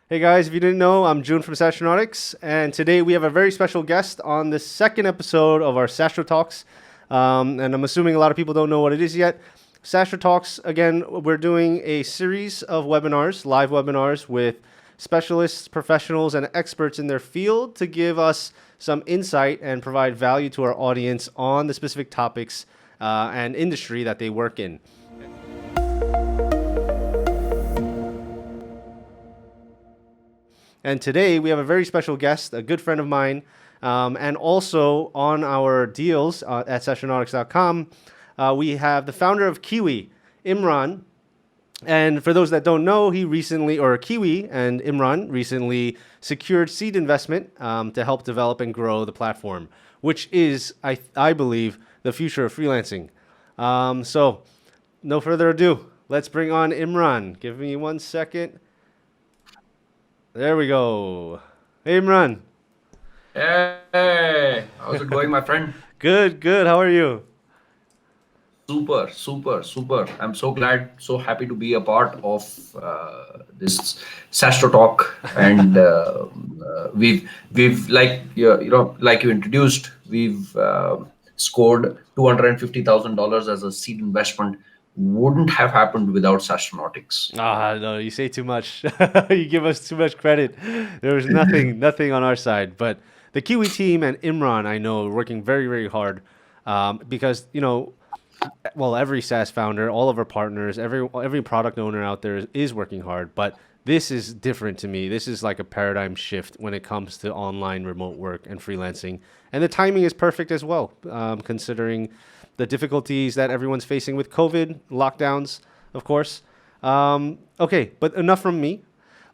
Hey guys, if you didn't know, I'm June from Saastronautics, and today we have a very special guest on the second episode of our SaastroTalks. And I'm assuming a lot of people don't know what it is yet. SaastroTalks, again, we're doing a series of webinars, live webinars with specialists, professionals, and experts in their field to give us some insight and provide value to our audience on the specific topics and industry that they work in. And today we have a very special guest, a good friend of mine, and also on our deals at Saastronautics.com, we have the founder of KIWI, Imran. And for those that don't know, KIWI and Imran recently secured seed investment to help develop and grow the platform, which is, I believe, the future of freelancing. So, no further ado, let's bring on Imran. Give me 1 second. There we go. Hey, Imran. Hey, how's it going, my friend? Good, good. How are you? Super, super, super. I'm so glad, so happy to be a part of this Sastro Talk, and we've like you introduced, we've scored $250,000 as a seed investment. Wouldn't have happened without Saastronautics. Ah, no, you say too much. You give us too much credit. There was nothing on our side. But the Kiwi team and Imran, I know, are working very, very hard because, well, every SaaS founder, all of our partners, every product owner out there is working hard. But this is different to me. This is like a paradigm shift when it comes to online remote work and freelancing. And the timing is perfect as well, considering the difficulties that everyone's facing with COVID, lockdowns, of course. Okay, but enough from me.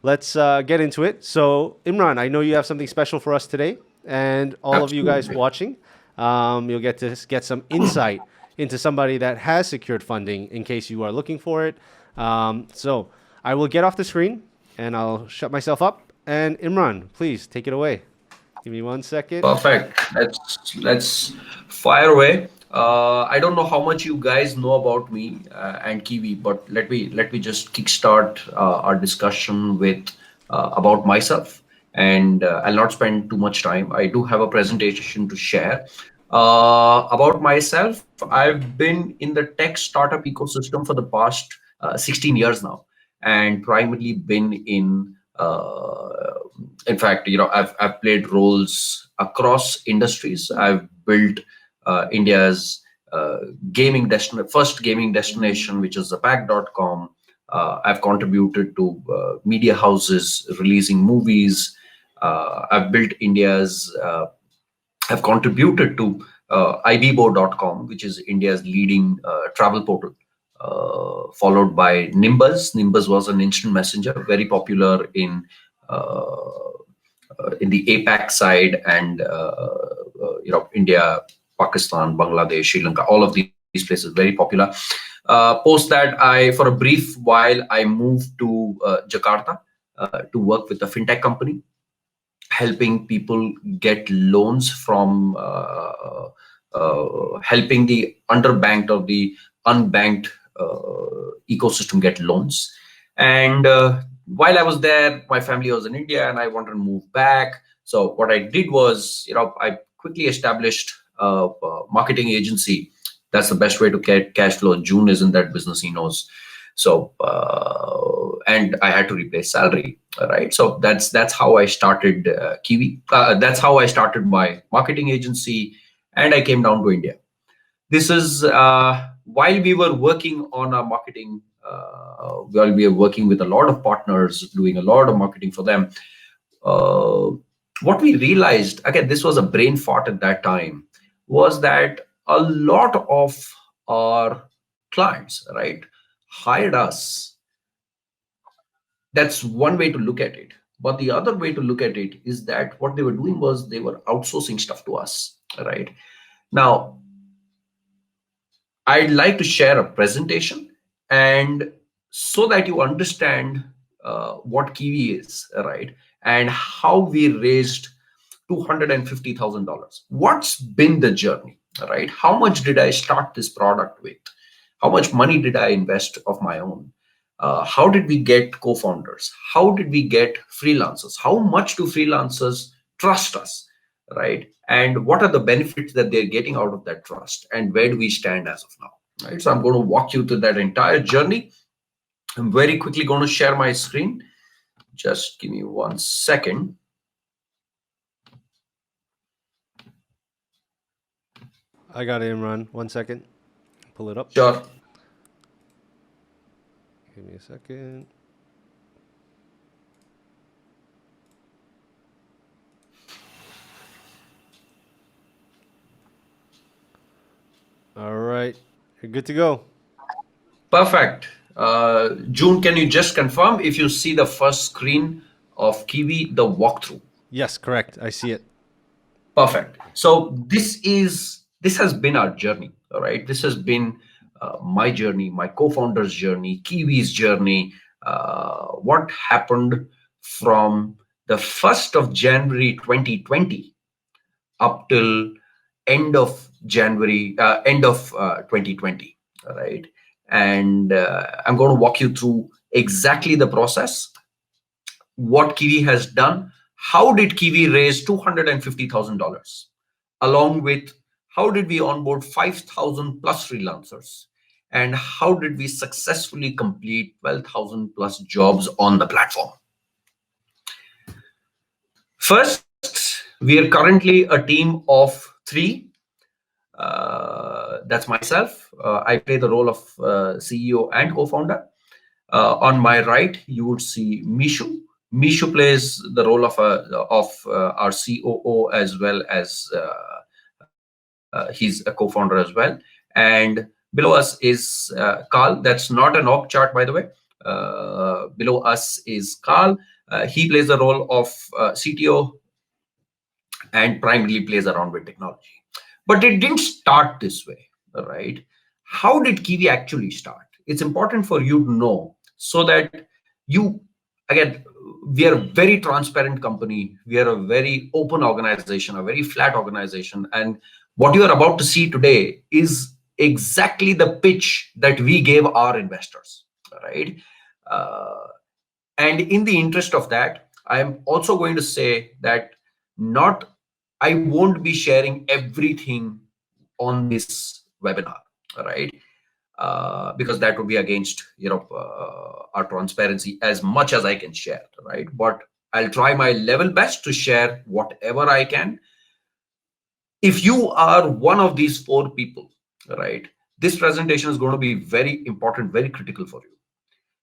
Let's get into it. So, Imran, I know you have something special for us today, and all of you guys Absolutely. watching, you'll get to get some insight into somebody that has secured funding in case you are looking for it. So, I will get off the screen and I'll shut myself up. And Imran, please take it away. Give me 1 second. Perfect. Let's fire away. I don't know how much you guys know about me and Kiwi, but let me just kickstart our discussion with about myself, and I'll not spend too much time. I do have a presentation to share about myself. I've been in the tech startup ecosystem for the past 16 years now, and primarily been in fact, I've played roles across industries. I've built India's first gaming destination, which is thepack.com. I've contributed to media houses releasing movies. I've built I've contributed to iBbo.com, which is India's leading travel portal, followed by Nimbus. Nimbus was an instant messenger, very popular in the APAC side, and India, Pakistan, Bangladesh, Sri Lanka, all of these places very popular. Post that, for a brief while, I moved to Jakarta to work with a fintech company, helping people get loans from helping the underbanked or the unbanked ecosystem get loans. And while I was there, my family was in India and I wanted to move back. So what I did was, I quickly established a marketing agency. That's the best way to get cash flow. June is in that business, he knows. So and I had to replace salary, right? So that's how I started Kiwi. That's how I started my marketing agency, and I came down to India. This is while we were working on our marketing, while we were working with a lot of partners, doing a lot of marketing for them. Uh, what we realized, again, this was a brain fart at that time, was that a lot of our clients, right, hired us. That's one way to look at it. But the other way to look at it is that what they were doing was they were outsourcing stuff to us, right? Now, I'd like to share a presentation, and so that you understand what Kiwi is, right? And how we raised $250,000. What's been the journey, right? How much did I start this product with? How much money did I invest of my own? How did we get co-founders? How did we get freelancers? How much do freelancers trust us, right? And what are the benefits that they're getting out of that trust? And where do we stand as of now, right? So I'm going to walk you through that entire journey. I'm very quickly going to share my screen. Just give me 1 second. I got it, Imran. 1 second. Pull it up. Sure. Give me a second. All right. You're good to go. Perfect. June, can you just confirm if you see the first screen of KIWI, the walkthrough? Yes, correct. I see it. Perfect. So this has been our journey. All right. This has been my journey, my co-founder's journey, KIWI's journey. What happened from the 1st of January 2020 up till end of January, end of 2020. All right. And I'm going to walk you through exactly the process, what KIWI has done. How did KIWI raise $250,000, along with how did we onboard 5,000 plus freelancers, and how did we successfully complete 12,000 plus jobs on the platform. First, we are currently a team of 3. That's myself. I play the role of CEO and co-founder. On my right, you would see Mishu. Mishu plays the role of our COO, as well as he's a co-founder as well. And below us is Carl. That's not an org chart, by the way. Below us is Carl. He plays the role of CTO and primarily plays around with technology. But it didn't start this way, right? How did KIWI actually start? It's important for you to know, so that you, again, we are a very transparent company. We are a very open organization, a very flat organization. And what you are about to see today is exactly the pitch that we gave our investors, right? And in the interest of that, I am also going to say that I won't be sharing everything on this webinar, right? Because that would be against our transparency as much as I can share, right? But I'll try my level best to share whatever I can. If you are one of these 4 people, right, this presentation is going to be very important, very critical for you.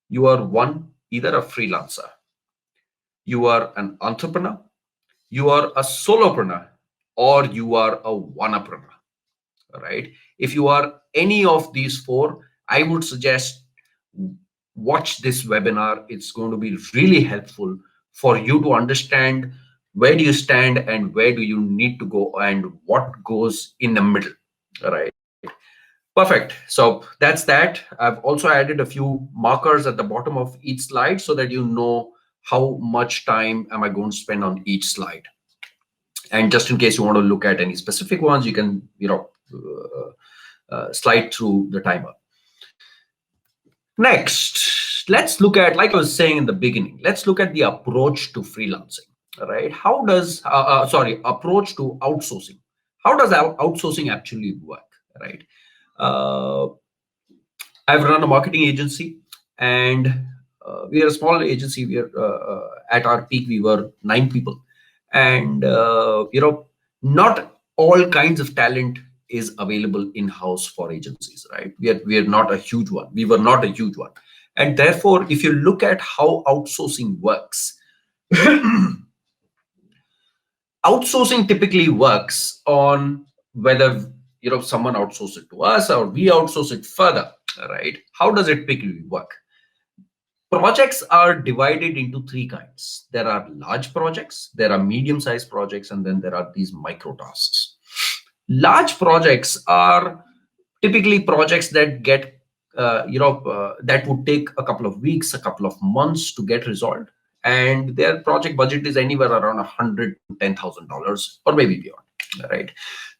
You are either a freelancer, you are an entrepreneur, you are a solopreneur, or you are a one-upreneur, right? If you are any of these 4, I would suggest watch this webinar. It's going to be really helpful for you to understand where do you stand and where do you need to go and what goes in the middle, right? Perfect. So that's that. I've also added a few markers at the bottom of each slide so that you know how much time am I going to spend on each slide. And just in case you want to look at any specific ones, you can slide through the timer. Next, let's look at, like I was saying in the beginning, let's look at the approach to freelancing, right? How does, approach to outsourcing. How does outsourcing actually work, right? I've run a marketing agency, and we are a small agency. We are at our peak, we were 9 people. And not all kinds of talent is available in-house for agencies, right? We are not a huge one. We were not a huge one. And therefore, if you look at how outsourcing works, outsourcing typically works on whether someone outsources it to us or we outsource it further, right? How does it typically work? Projects are divided into 3 kinds. There are large projects, there are medium-sized projects, and then there are these micro tasks. Large projects are typically projects that get, that would take a couple of weeks, a couple of months to get resolved. And their project budget is anywhere around $100,000 to $10,000 or maybe beyond. right?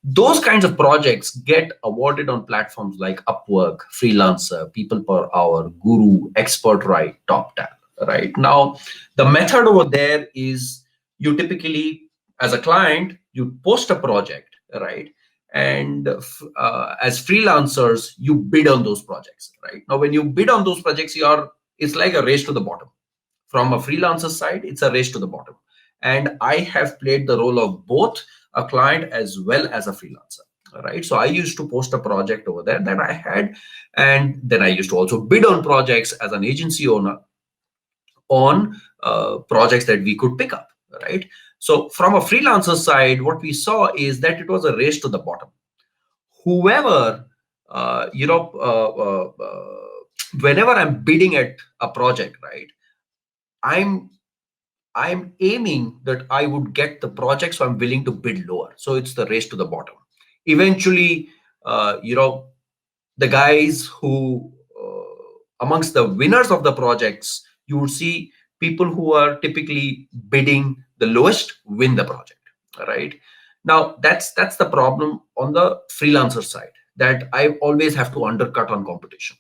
Those kinds of projects get awarded on platforms like Upwork, Freelancer, People Per Hour, Guru, Expert Right, Top Talent. Right now, the method over there is you typically, as a client, you post a project, right? And as freelancers, you bid on those projects, right? Now, when you bid on those projects, it's like a race to the bottom. From a freelancer side, it's a race to the bottom. And I have played the role of both a client as well as a freelancer. Right. So I used to post a project over there that I had. And then I used to also bid on projects as an agency owner on projects that we could pick up. Right. So from a freelancer side, what we saw is that it was a race to the bottom. Whoever, uh, you know, uh, uh, whenever I'm bidding at a project, right, I'm I'm aiming that I would get the project, so I'm willing to bid lower. So it's the race to the bottom. Eventually, you know, the guys who, amongst the winners of the projects, you would see people who are typically bidding the lowest win the project, right? Now, that's the problem on the freelancer side, that I always have to undercut on competition.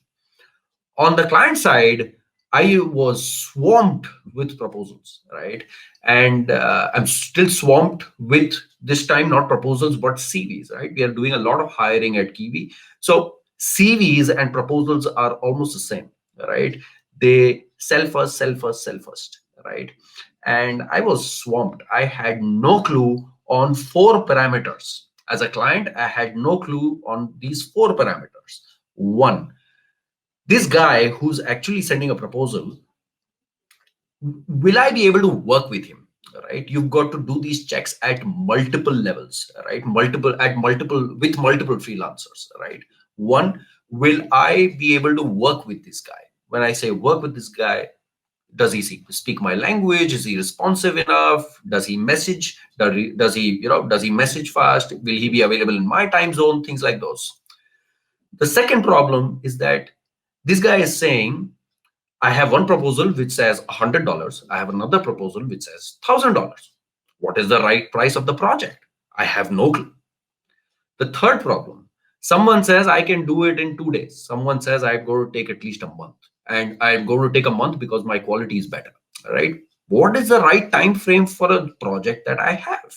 On the client side, I was swamped with proposals, right? And I'm still swamped with, this time, not proposals but CVs, right? We are doing a lot of hiring at Kiwi. So CVs and proposals are almost the same, right? They sell first, sell first, sell first, right? And I was swamped. I had no clue on four parameters. As a client, I had no clue on these four parameters. One, this guy who's actually sending a proposal, will I be able to work with him? Right? You've got to do these checks at multiple levels, right? Multiple with multiple freelancers, right? One, will I be able to work with this guy? When I say work with this guy, does he speak my language? Is he responsive enough? Does he message? Does he message fast? Will he be available in my time zone? Things like those. The second problem is that this guy is saying, I have one proposal which says $100. I have another proposal which says $1,000. What is the right price of the project? I have no clue. The third problem, someone says I can do it in 2 days. Someone says I'm going to take at least a month. And I'm going to take a month because my quality is better. Right? What is the right time frame for a project that I have?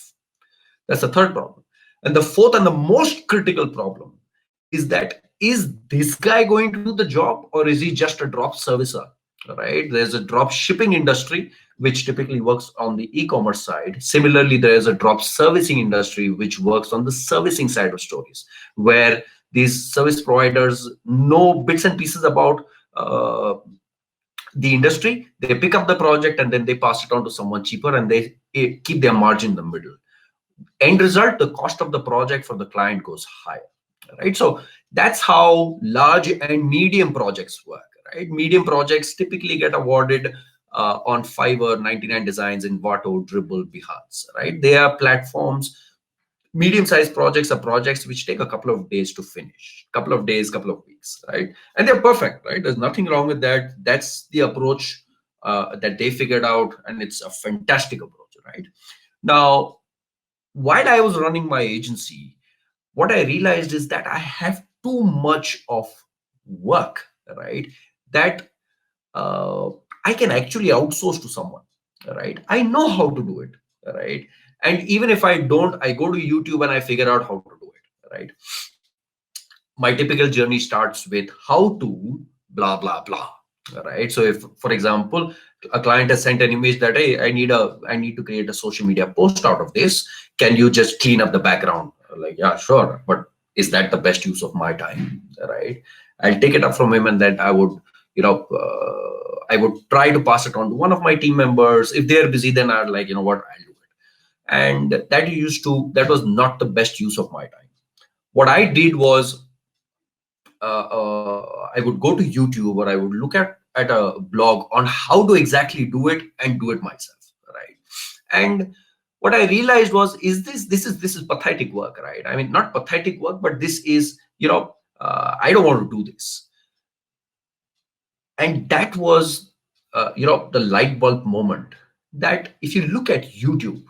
That's the third problem. And the fourth and the most critical problem is that, is this guy going to do the job, or is he just a drop servicer? Right? There's a drop shipping industry which typically works on the e-commerce side. Similarly, there is a drop servicing industry which works on the servicing side of stories, where these service providers know bits and pieces about the industry. They pick up the project and then they pass it on to someone cheaper, and they keep their margin in the middle. End result, the cost of the project for the client goes higher, right? So that's how large and medium projects work, right? Medium projects typically get awarded on Fiverr, 99 Designs, Envato, Dribble, Behance, right? They are platforms. Medium-sized projects are projects which take a couple of days to finish, couple of days, couple of weeks, right? And they're perfect, right? There's nothing wrong with that. That's the approach that they figured out, and it's a fantastic approach, right? Now, while I was running my agency, what I realized is that I have too much of work, right? That uh, I can actually outsource to someone, right? I know how to do it, right? And even if I don't, I go to YouTube and I figure out how to do it, right? My typical journey starts with how to blah blah blah, right? So if, for example, a client has sent an image that, hey, I need to create a social media post out of this, can you just clean up the background? Like, yeah, sure, but is that the best use of my time? Right? I'll take it up from him, and then I would try to pass it on to one of my team members. If they're busy, then I'd like, you know what, I'll do it. And that was not the best use of my time. What I did was, I would go to YouTube, or I would look at a blog on how to exactly do it, and do it myself, right? And what I realized was, this is pathetic work, right? I mean, not pathetic work, but this is, I don't want to do this. And that was, the light bulb moment, that if you look at YouTube,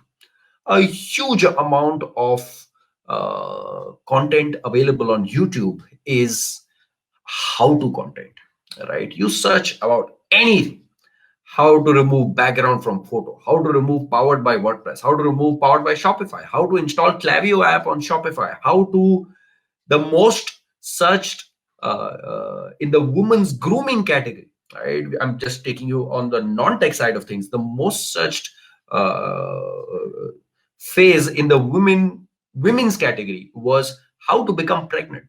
a huge amount of content available on YouTube is how to content, right? You search about anything: how to remove background from photo, how to remove powered by WordPress, how to remove powered by Shopify, how to install Klaviyo app on Shopify, how to the most searched in the women's grooming category, right? I'm just taking you on the non-tech side of things. The most searched phase in the women's category was how to become pregnant.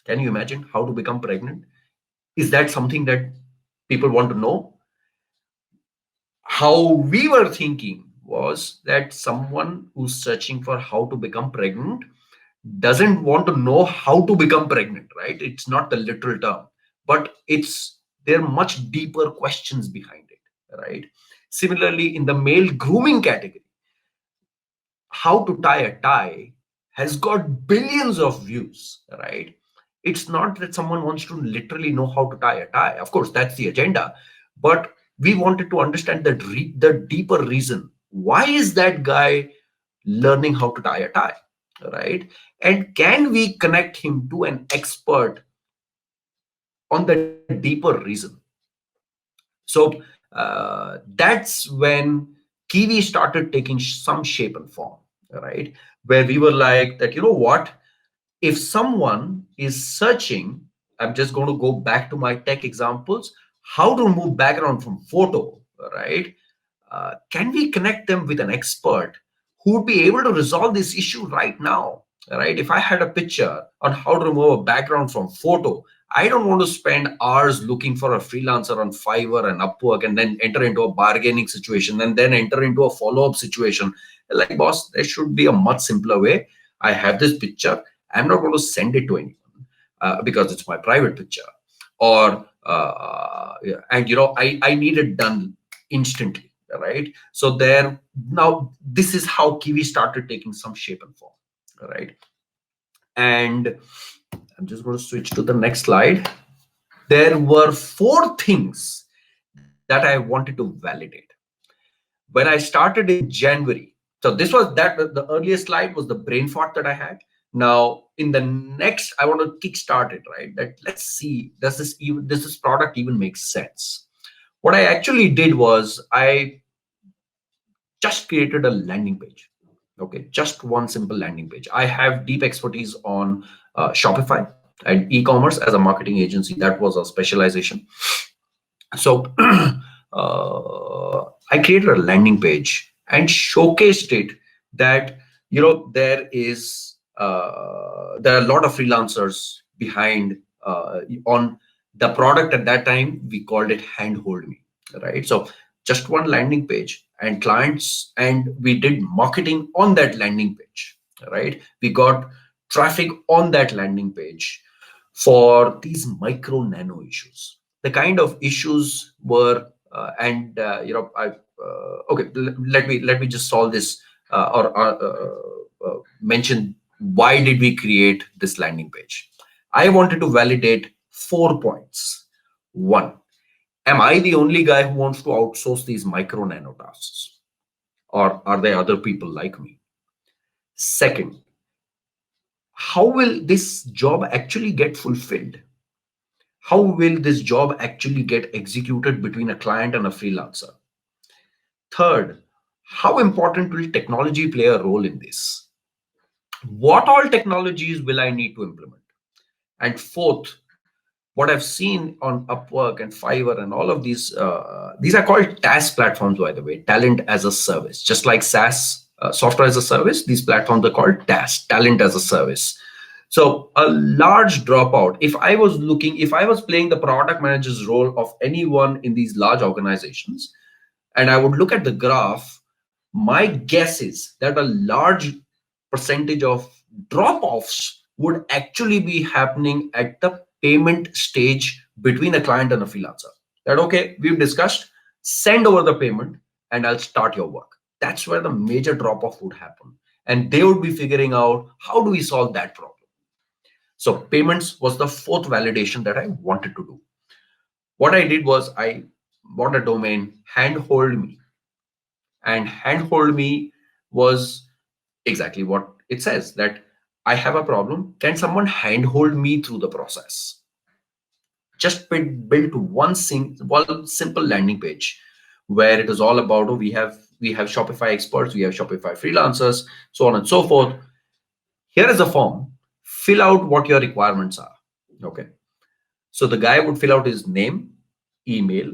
Can you imagine how to become pregnant? Is that something that people want to know? How we were thinking was that someone who's searching for how to become pregnant doesn't want to know how to become pregnant, right? It's not the literal term, but there are much deeper questions behind it, right? Similarly, in the male grooming category, how to tie a tie has got billions of views, right? It's not that someone wants to literally know how to tie a tie. Of course, that's the agenda, but we wanted to understand the deeper reason. Why is that guy learning how to tie a tie, right? And can we connect him to an expert on the deeper reason? So that's when Kiwi started taking some shape and form, right? Where we were like that, you know what? If someone is searching, I'm just going to go back to my tech examples, how to remove background from photo, right? Can we connect them with an expert who would be able to resolve this issue right now, right? If I had a picture on how to remove a background from photo, I don't want to spend hours looking for a freelancer on Fiverr and Upwork and then enter into a bargaining situation and then enter into a follow-up situation. Like, boss, there should be a much simpler way. I have this picture. I'm not going to send it to anyone because it's my private picture. Or, yeah, and I need it done instantly, right? So there, now this is how Kiwi started taking some shape and form, right? And I'm just going to switch to the next slide. There were 4 things that I wanted to validate when I started in January. So this was that the earliest slide was the brain fart that I had. Now in the next, I want to kickstart it, right? That let's see, does this product even make sense? What I actually did was I just created a landing page. Okay, just one simple landing page. I have deep expertise on Shopify and e-commerce as a marketing agency. That was a specialization. So I created a landing page and showcased it that there are a lot of freelancers behind on the product. At that time we called it Handhold Me, right? So just one landing page and clients, and we did marketing on that landing page, right? We got traffic on that landing page for these micro nano issues. The kind of issues were okay, let me just solve this or mention why did we create this landing page. I wanted to validate 4 points. One, am I the only guy who wants to outsource these micro nano tasks, or are there other people like me? Second, how will this job actually get fulfilled? How will this job actually get executed between a client and a freelancer? Third, how important will technology play a role in this? What all technologies will I need to implement? And fourth, what I've seen on Upwork and Fiverr and all of these are called TaaS platforms, by the way, talent as a service. Just like SaaS, software as a service, these platforms are called TaaS, talent as a service. So a large dropout. If I was playing the product manager's role of anyone in these large organizations, and I would look at the graph, my guess is that a large percentage of drop-offs would actually be happening at the payment stage between a client and a freelancer. That, okay, we've discussed, send over the payment and I'll start your work. That's where the major drop-off would happen. And they would be figuring out, how do we solve that problem? So payments was the fourth validation that I wanted to do. What I did was I bought a domain, Handhold Me. And Handhold Me was exactly what It says that I have a problem. Can someone handhold me through the process? Just built one simple landing page where it is all about, oh, we have Shopify experts, we have Shopify freelancers, so on and so forth. Here is a form. Fill out what your requirements are. Okay. So the guy would fill out his name, email.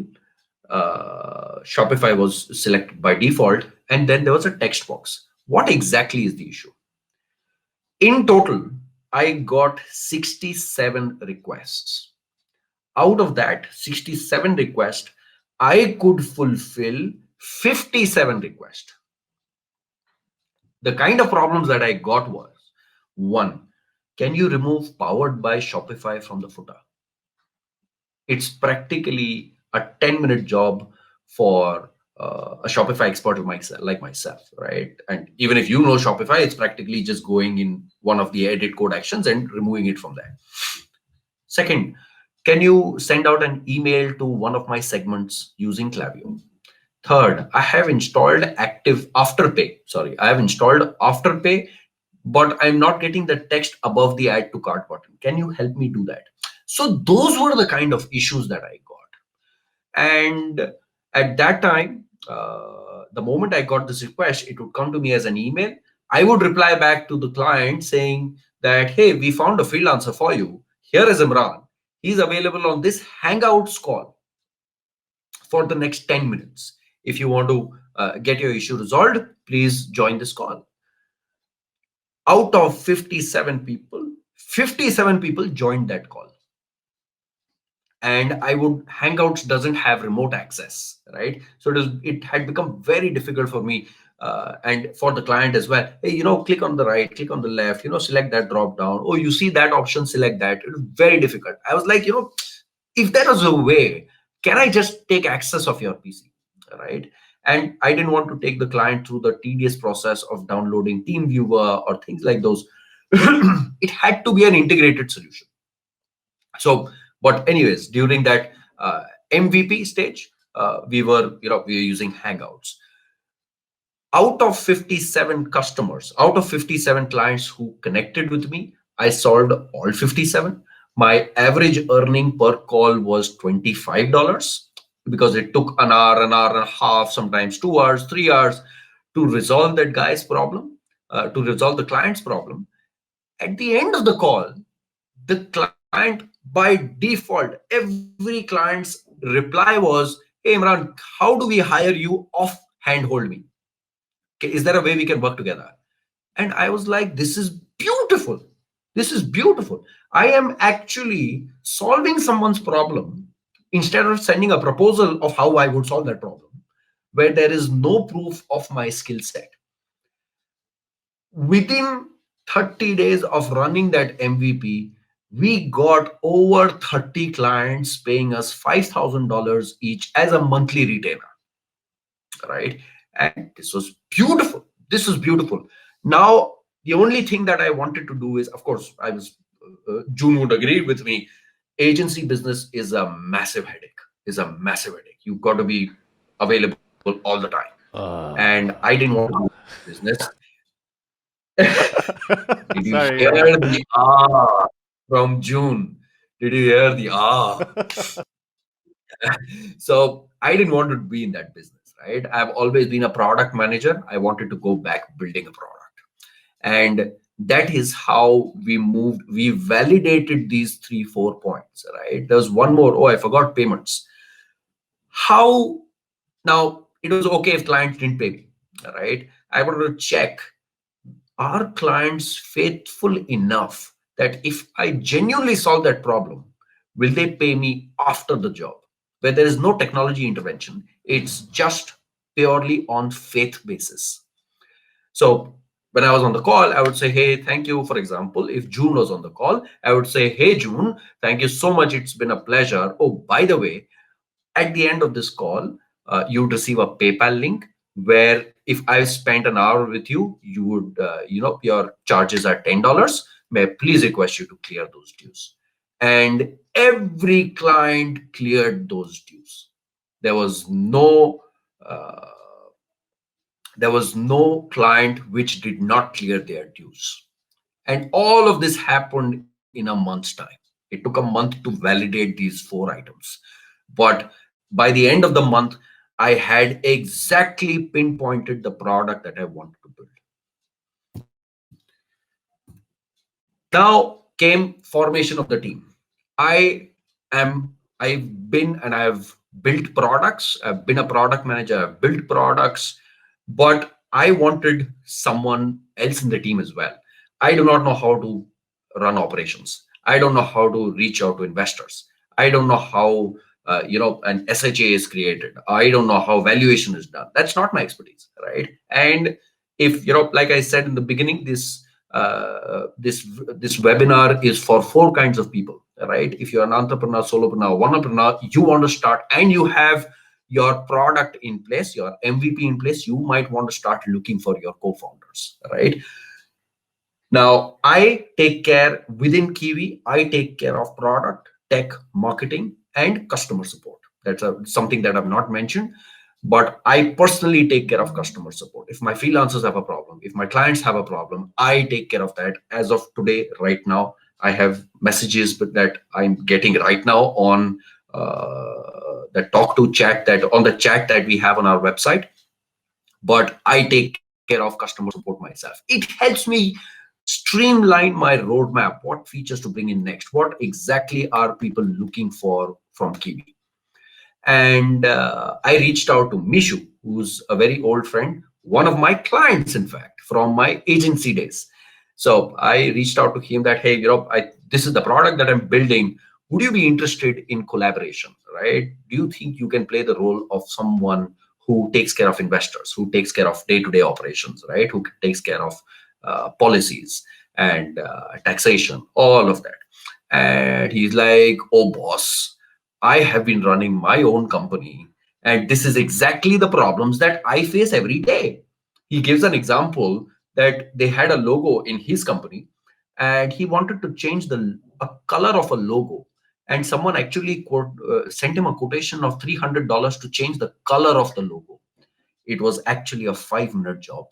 Shopify was selected by default, and then there was a text box. What exactly is the issue? In total, I got 67 requests. Out of that 67 requests, I could fulfill 57 requests. The kind of problems that I got was, one, can you remove powered by Shopify from the footer? It's practically a 10-minute job for a Shopify expert like myself, right? And even if you know Shopify, it's practically just going in one of the edit code actions and removing it from there. Second, can you send out an email to one of my segments using Klaviyo? Third, I have installed Afterpay, but I'm not getting the text above the add to cart button. Can you help me do that? So those were the kind of issues that I got. And at that time, the moment I got this request, it would come to me as an email. I would reply back to the client saying that, hey, we found a freelancer for you. Here is Imran. He's available on this Hangouts call for the next 10 minutes. If you want to get your issue resolved, please join this call. Out of 57 people, 57 people joined that call. And Hangouts doesn't have remote access, right? So it had become very difficult for me and for the client as well. Hey, click on the right, click on the left, select that drop down. Oh, you see that option, select that. It was very difficult. I was like, if there was a way, can I just take access of your PC, right? And I didn't want to take the client through the tedious process of downloading TeamViewer or things like those. It had to be an integrated solution. So, but anyways, during that MVP stage, we were using Hangouts. Out of 57 customers, out of 57 clients who connected with me, I solved all 57. My average earning per call was $25 because it took an hour and a half, sometimes 2 hours, 3 hours to resolve that guy's problem, to resolve the client's problem. At the end of the call, the client, by default, every client's reply was, hey Imran, how do we hire you off handhold me? Is there a way we can work together? And I was like, this is beautiful. This is beautiful. I am actually solving someone's problem instead of sending a proposal of how I would solve that problem, where there is no proof of my skill set. Within 30 days of running that MVP, we got over 30 clients paying us $5,000 each as a monthly retainer, right? And this was beautiful. This was beautiful. Now, the only thing that I wanted to do is, of course, June would agree with me, agency business is a massive headache, You've got to be available all the time. And I didn't want to do business. Did you Sorry. hear the ah from June? Did you hear the ah? So I didn't want to be in that business, right? I've always been a product manager. I wanted to go back building a product. And that is how we moved. We validated these 3-4 points, right? There's one more. Oh, I forgot payments. How now it was okay if clients didn't pay me, right? I wanted to check, are clients faithful enough that if I genuinely solve that problem, will they pay me after the job? Where there is no technology intervention, it's just purely on faith basis. So when I was on the call, I would say, hey, thank you. For example, if June was on the call, I would say, hey, June, thank you so much. It's been a pleasure. Oh, by the way, at the end of this call, you would receive a PayPal link where if I spent an hour with you, you would, your charges are $10. May I please request you to clear those dues? And every client cleared those dues. There was no There was no client which did not clear their dues. And all of this happened in a month's time. It took a month to validate these four items. But by the end of the month, I had exactly pinpointed the product that I wanted to build. Now came formation of the team. I I've been and I've built products. I've been a product manager. I've built products, but I wanted someone else in the team as well. I do not know how to run operations. I don't know how to reach out to investors. I don't know how an SHA is created. I don't know how valuation is done. That's not my expertise, right? And if like I said in the beginning, this webinar is for four kinds of people, right? If you're an entrepreneur, solopreneur, onepreneur, you want to start and you have your product in place, your MVP in place, you might want to start looking for your co-founders, right? Now, I take care within Kiwi, I take care of product, tech, marketing, and customer support. That's something that I've not mentioned, but I personally take care of customer support. If my freelancers have a problem, if my clients have a problem, I take care of that. As of today, right now, I have messages that I'm getting right now on the talk to chat, that on the chat that we have on our website. But I take care of customer support myself. It helps me streamline my roadmap, what features to bring in next, what exactly are people looking for from Kiwi. And I reached out to Mishu, who's a very old friend, one of my clients, in fact, from my agency days. So I reached out to him that, hey, this is the product that I'm building. Would you be interested in collaboration, right? Do you think you can play the role of someone who takes care of investors, who takes care of day-to-day operations, right? Who takes care of policies and taxation, all of that. And he's like, oh, boss, I have been running my own company, and this is exactly the problems that I face every day. He gives an example that they had a logo in his company, and he wanted to change the a color of a logo. And someone actually sent him a quotation of $300 to change the color of the logo. It was actually a 5-minute job,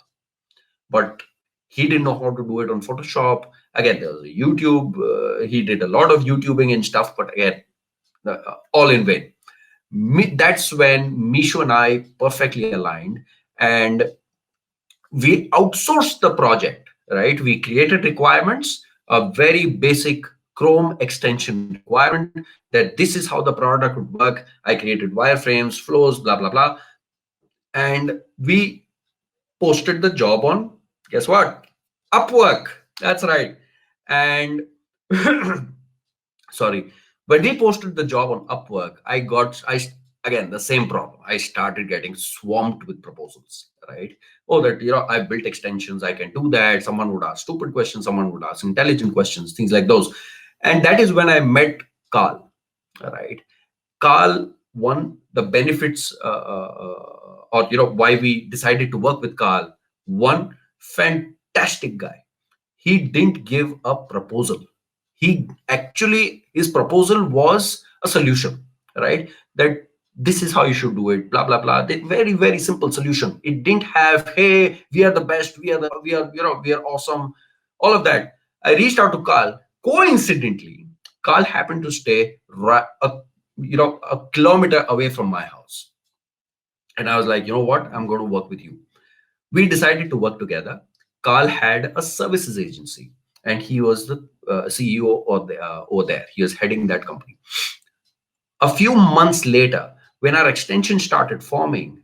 but he didn't know how to do it on Photoshop. Again, there was a YouTube. He did a lot of YouTubing and stuff, but again, all in vain. That's when Mishu and I perfectly aligned, and we outsourced the project, right? We created requirements, a very basic Chrome extension requirement, that this is how the product would work. I created wireframes, flows, blah, blah, blah. And we posted the job on, guess what? Upwork. That's right. And sorry, when we posted the job on Upwork, again, the same problem. I started getting swamped with proposals, right? Oh, that I built extensions, I can do that. Someone would ask stupid questions, someone would ask intelligent questions, things like those. And that is when I met Carl, right? Carl, one, the benefits, or why we decided to work with Carl. One, fantastic guy. He didn't give a proposal. He actually, his proposal was a solution, right? That this is how you should do it, blah blah blah. Very very simple solution. It didn't have, hey, we are the best, we are awesome, all of that. I reached out to Carl. Coincidentally, Carl happened to stay a kilometer away from my house, and I was like, you know what, I'm going to work with you. We decided to work together. Carl had a services agency, and he was the CEO over there. He was heading that company. A few months later, when our extension started forming,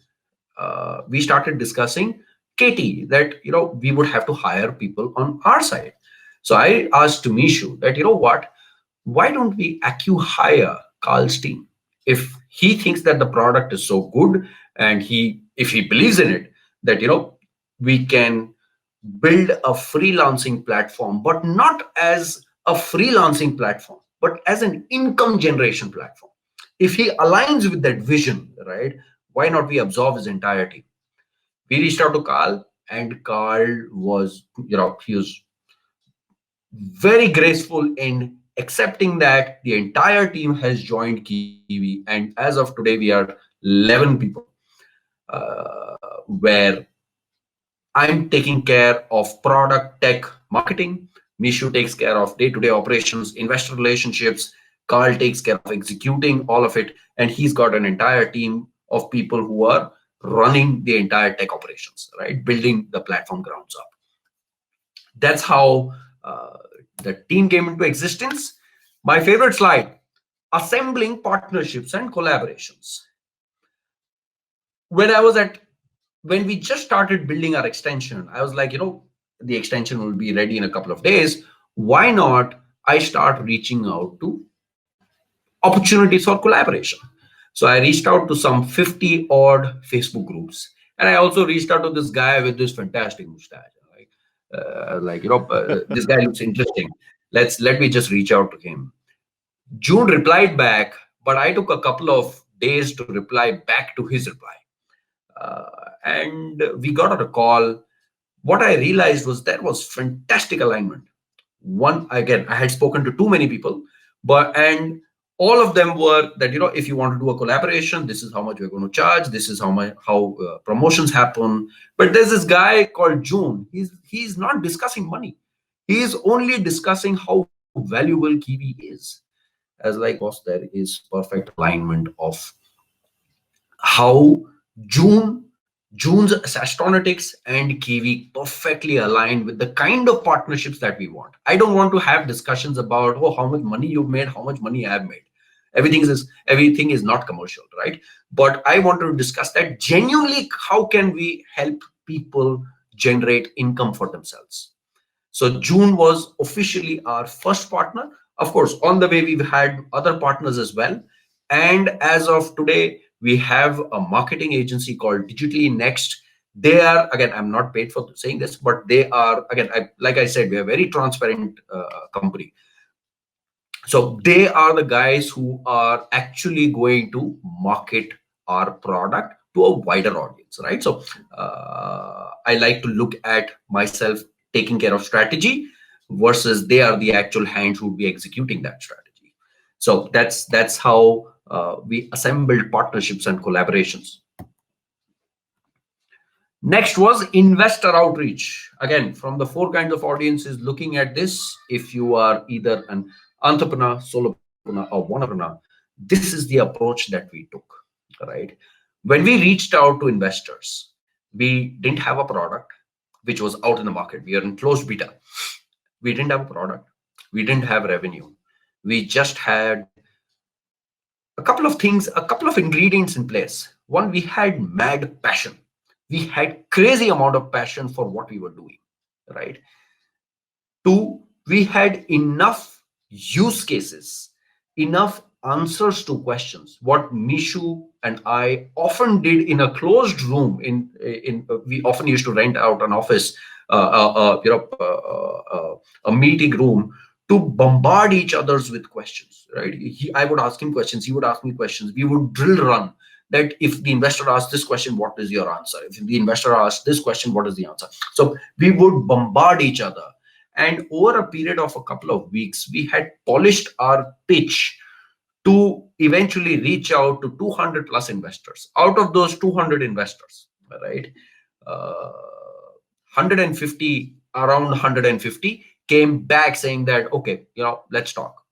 we started discussing Katie, that we would have to hire people on our side. So I asked to Mishu that, what, why don't we hire Carl's team? If he thinks that the product is so good, and if he believes in it, that we can build a freelancing platform, but not as a freelancing platform, but as an income generation platform. If he aligns with that vision, right, why not we absorb his entire team? We reached out to Carl, and Carl was, he was very graceful in accepting that. The entire team has joined Kiwi, and as of today, we are 11 people, where I'm taking care of product, tech, marketing. Mishu takes care of day-to-day operations, investor relationships. Carl takes care of executing all of it, and he's got an entire team of people who are running the entire tech operations, right? Building the platform grounds up. That's how the team came into existence. My favorite slide: assembling partnerships and collaborations. When I was at when we just started building our extension, I was like, the extension will be ready in a couple of days. Why not I start reaching out to opportunities for collaboration? So I reached out to some 50 odd Facebook groups. And I also reached out to this guy with this fantastic mustache. This guy looks interesting. Let me just reach out to him. June replied back, but I took a couple of days to reply back to his reply. And we got on a call. What I realized was there was fantastic alignment. One, again, I had spoken to too many people, and all of them were that, if you want to do a collaboration, this is how much we're going to charge. This is how promotions happen. But there's this guy called June. He's not discussing money. He's only discussing how valuable Kiwi is. As like, boss, there is perfect alignment of how June, June's Saastronautics and Kiwi perfectly aligned with the kind of partnerships that we want. I don't want to have discussions about, oh, how much money you've made, how much money I've made. Everything is not commercial, right? But I want to discuss that genuinely. How can we help people generate income for themselves? So June was officially our first partner. Of course, on the way, we've had other partners as well. And as of today, we have a marketing agency called Digitally Next. They are, again, I'm not paid for saying this, but they are, again, like I said, we are a very transparent company. So they are the guys who are actually going to market our product to a wider audience, right? So I like to look at myself taking care of strategy versus they are the actual hands who would be executing that strategy. So that's how we assembled partnerships and collaborations. Next was investor outreach. Again, from the four kinds of audiences looking at this, if you are either an entrepreneur, solopreneur, or onepreneur, this is the approach that we took, right? When we reached out to investors, we didn't have a product which was out in the market. We are in closed beta. We didn't have a product. We didn't have revenue. We just had a couple of things, a couple of ingredients in place. One, we had mad passion. We had crazy amount of passion for what we were doing, right? Two, we had enough use cases, enough answers to questions. What Mishu and I often did in a closed room, we often used to rent out an office, a meeting room, to bombard each others with questions, right? I would ask him questions, he would ask me questions. We would drill run that if the investor asks this question, what is your answer? If the investor asks this question, what is the answer? So we would bombard each other. And over a period of a couple of weeks, we had polished our pitch to eventually reach out to 200 plus investors. Out of those 200 investors, right, 150, around 150 came back saying that, okay, let's talk.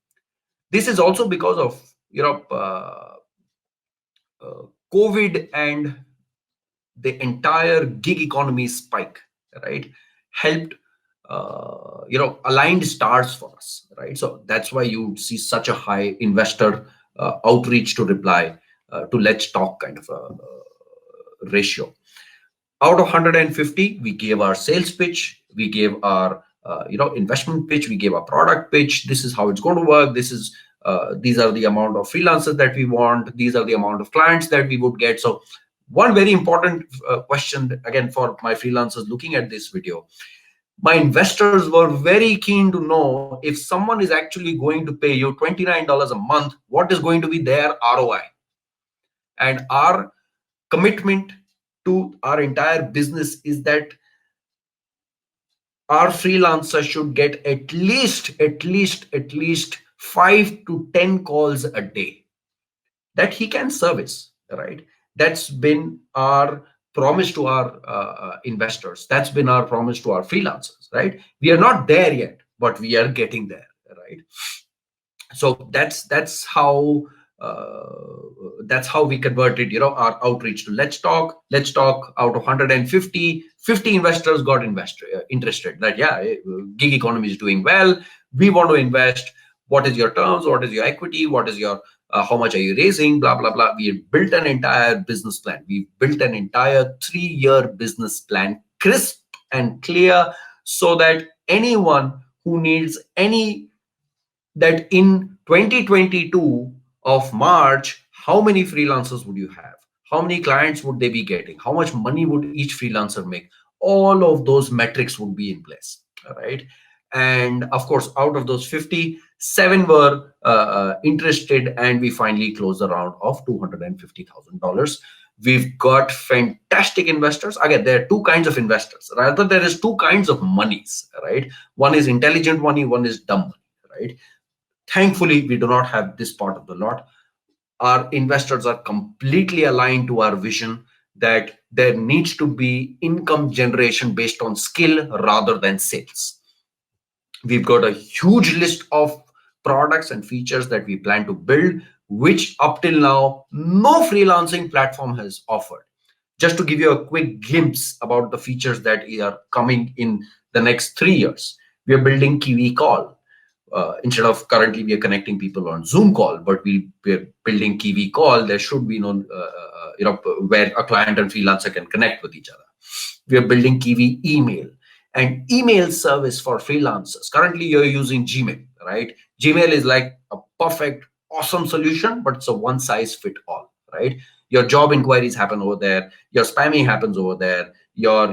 This is also because of, COVID and the entire gig economy spike, right, helped aligned stars for us, right? So that's why you see such a high investor outreach to reply to let's talk kind of a ratio. Out of 150, we gave our sales pitch, we gave our investment pitch, we gave our product pitch. This is how it's going to work. These are the amount of freelancers that we want. These are the amount of clients that we would get. So one very important question, again, for my freelancers looking at this video, my investors were very keen to know if someone is actually going to pay you $29 a month, what is going to be their ROI? And our commitment to our entire business is that our freelancer should get at least 5 to 10 calls a day that he can service, right? That's been our promise to our investors. That's been our promise to our freelancers, right? We are not there yet, but we are getting there, right? So that's how we converted, our outreach to let's talk. Out of 150, 50 investors got interested, that yeah, gig economy is doing well, we want to invest. What is your terms, what is your equity, what is your how much are you raising, blah blah blah. We built an entire business plan. We built an entire 3-year business plan, crisp and clear, so that anyone who needs any, that in 2022 of March, how many freelancers would you have? How many clients would they be getting? How much money would each freelancer make? All of those metrics would be in place, all right? And of course, out of those 50, 7 were interested, and we finally closed a round of $250,000. We've got fantastic investors. Again, there are two kinds of investors. Rather, there is two kinds of monies, right? One is intelligent money, one is dumb money, right? Thankfully, we do not have this part of the lot. Our investors are completely aligned to our vision that there needs to be income generation based on skill rather than sales. We've got a huge list of products and features that we plan to build, which up till now, no freelancing platform has offered. Just to give you a quick glimpse about the features that are coming in the next 3 years, we are building KIWI Call. Instead of currently we are connecting people on Zoom call, but we're building KIWI Call. There should be no, where a client and freelancer can connect with each other. We are building KIWI Email, and email service for freelancers. Currently, you're using Gmail, right? Gmail is like a perfect, awesome solution, but it's a one size fit all, right? Your job inquiries happen over there. Your spamming happens over there. Your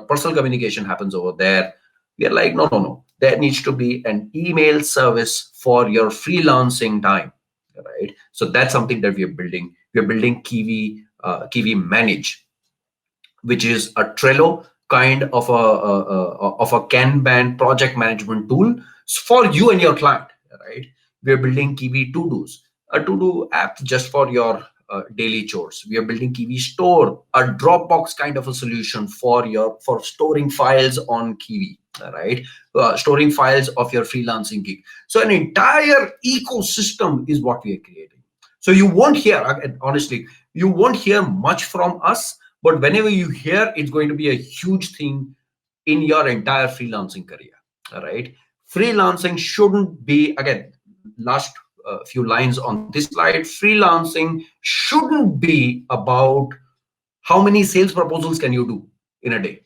personal communication happens over there. We are like, no. There needs to be an email service for your freelancing time, right? So that's something that we are building. We are building KIWI Manage, which is a Trello kind of a Kanban project management tool for you and your client, right? We are building KIWI To-Dos, a to-do app just for your daily chores. We are building KIWI Store, a Dropbox kind of a solution for storing files on KIWI, right? Storing files of your freelancing gig. So an entire ecosystem is what we are creating. So you won't hear, honestly, you won't hear much from us, but whenever you hear, it's going to be a huge thing in your entire freelancing career, all right? Freelancing shouldn't be, again, last few lines on this slide, freelancing shouldn't be about how many sales proposals can you do in a day.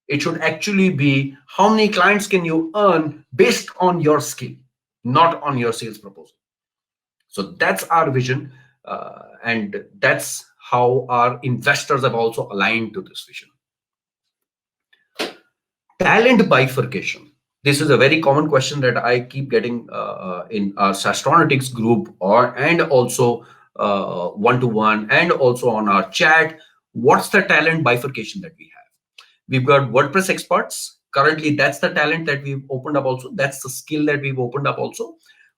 It should actually be how many clients can you earn based on your skill, not on your sales proposal. So that's our vision, and that's how our investors have also aligned to this vision. Talent bifurcation. This is a very common question that I keep getting in our Saastronautics group, and also one-to-one, and also on our chat. What's the talent bifurcation that we have? We've got WordPress experts. Currently, that's the talent that we've opened up also. That's the skill that we've opened up also.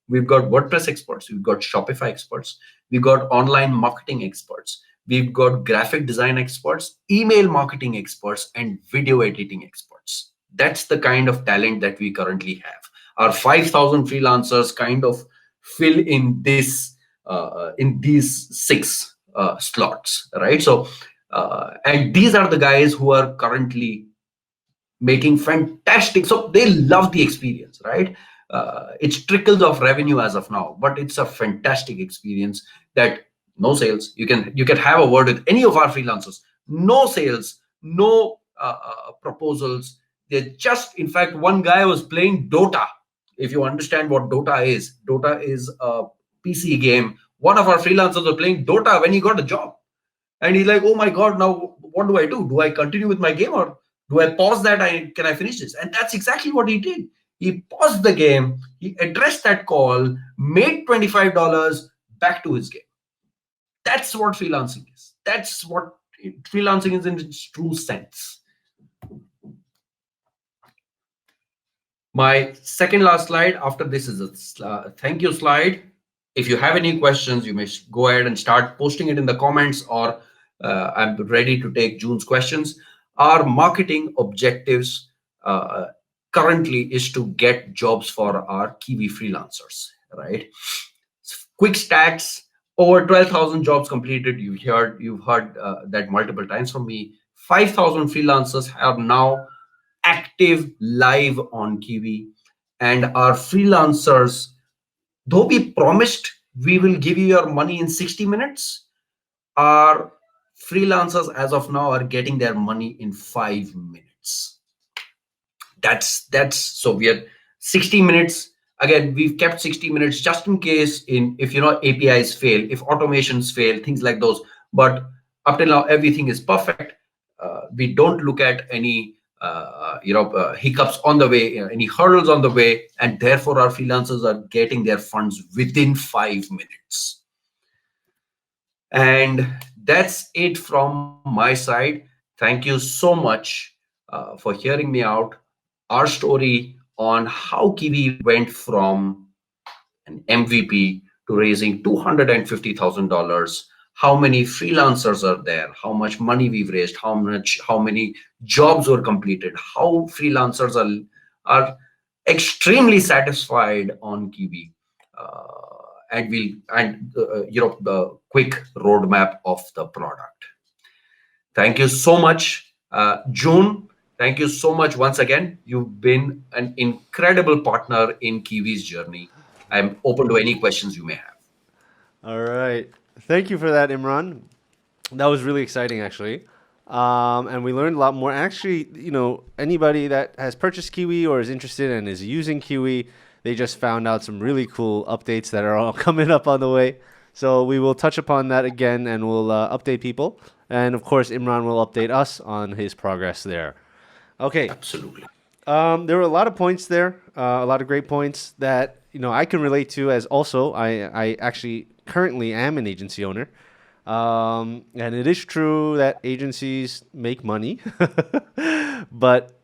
We've got WordPress experts. We've got Shopify experts. We've got online marketing experts. We've got graphic design experts, email marketing experts, and video editing experts. That's the kind of talent that we currently have. Our 5,000 freelancers kind of fill in this in these 6 slots, right? So, and these are the guys who are currently making fantastic. So they love the experience, right? It's trickles of revenue as of now, but it's a fantastic experience. That no sales. You can have a word with any of our freelancers. No sales, no proposals. They're just, in fact, one guy was playing Dota. If you understand what Dota is a PC game. One of our freelancers was playing Dota when he got a job. And he's like, oh my God, now what do I do? Do I continue with my game, or do I pause that? Can I finish this? And that's exactly what he did. He paused the game, he addressed that call, made $25 back to his game. That's what freelancing is. That's what freelancing is in its true sense. My second last slide after this is a thank you slide. If you have any questions, you may go ahead and start posting it in the comments, or I'm ready to take June's questions. Our marketing objectives uh, currently is to get jobs for our Kiwi freelancers, right? Quick stats: over 12,000 jobs completed. You've heard that multiple times from me. 5,000 freelancers are now active live on Kiwi, and our freelancers, though we promised we will give you your money in 60 minutes, our freelancers as of now are getting their money in 5 minutes. That's so we are 60 minutes. Again, we've kept 60 minutes just in case, in if APIs fail, if automations fail, things like those. But up till now everything is perfect. We don't look at any hiccups on the way, any hurdles on the way, and therefore our freelancers are getting their funds within 5 minutes. And that's it from my side. Thank you so much for hearing me out. Our story on how Kiwi went from an MVP to raising $250,000. How many freelancers are there? How much money we've raised? How many jobs were completed? How freelancers are extremely satisfied on Kiwi. And we'll and the quick roadmap of the product. Thank you so much, June. Thank you so much once again. You've been an incredible partner in Kiwi's journey. I'm open to any questions you may have. All right. Thank you for that, Imran. That was really exciting, actually. And we learned a lot more. Actually, anybody that has purchased Kiwi or is interested and is using Kiwi, they just found out some really cool updates that are all coming up on the way. So we will touch upon that again and we'll update people. And of course, Imran will update us on his progress there. Okay. Absolutely. There were a lot of points there, a lot of great points that I can relate to. As also, I actually currently am an agency owner, and it is true that agencies make money, but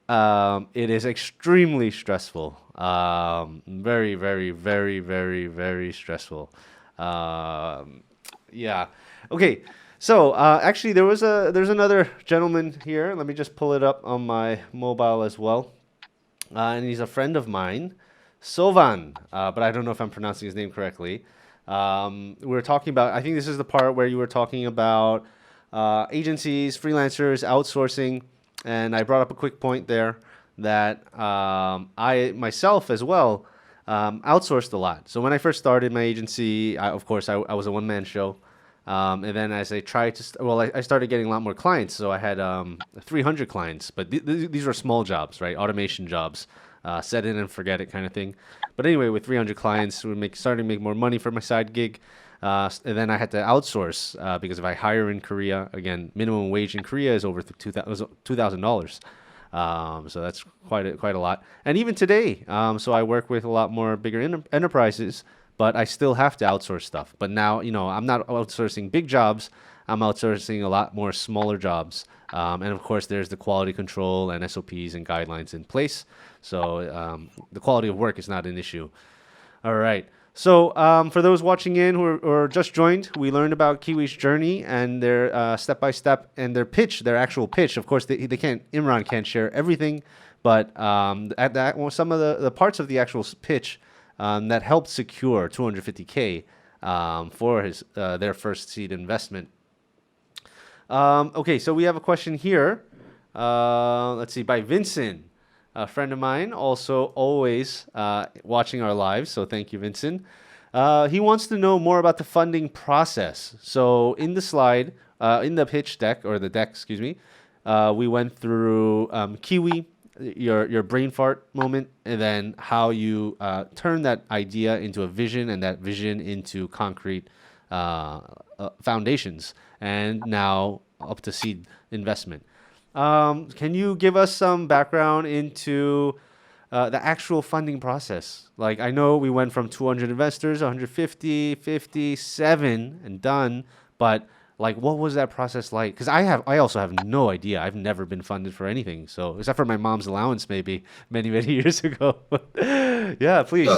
it is extremely stressful. Very, very, very, very, very stressful. Yeah. Okay. So actually, there's another gentleman here. Let me just pull it up on my mobile as well. And he's a friend of mine, Sovan, but I don't know if I'm pronouncing his name correctly. We were talking about, I think this is the part where you were talking about agencies, freelancers, outsourcing, and I brought up a quick point there that I myself as well outsourced a lot. So when I first started my agency, of course, I was a one-man show. And then as I tried to, I started getting a lot more clients. So I had 300 clients, but these were small jobs, right? Automation jobs, set it and forget it kind of thing. But anyway, with 300 clients, starting to make more money for my side gig. And then I had to outsource because if I hire in Korea, again, minimum wage in Korea is over $2,000. So that's quite a lot. And even today, so I work with a lot more bigger enterprises, but I still have to outsource stuff. But now, I'm not outsourcing big jobs. I'm outsourcing a lot more smaller jobs. And of course, there's the quality control and SOPs and guidelines in place. So the quality of work is not an issue. All right. So for those watching in or just joined, we learned about Kiwi's journey and their step-by-step and their pitch, their actual pitch. Of course, Imran can't share everything, but some of the parts of the actual pitch that helped secure 250K for their first seed investment. Okay, so we have a question here. Let's see, by Vincent, a friend of mine, also always watching our lives. So thank you, Vincent. He wants to know more about the funding process. So in the slide, in the pitch deck, or the deck, excuse me, we went through Kiwi, your brain fart moment, and then how you turn that idea into a vision and that vision into concrete foundations, and now up to seed investment. Can you give us some background into the actual funding process? Like, I know we went from 200 investors, 150, 57, and done, but like, what was that process like? Because I also have no idea. I've never been funded for anything, so except for my mom's allowance, maybe many years ago. Yeah, please.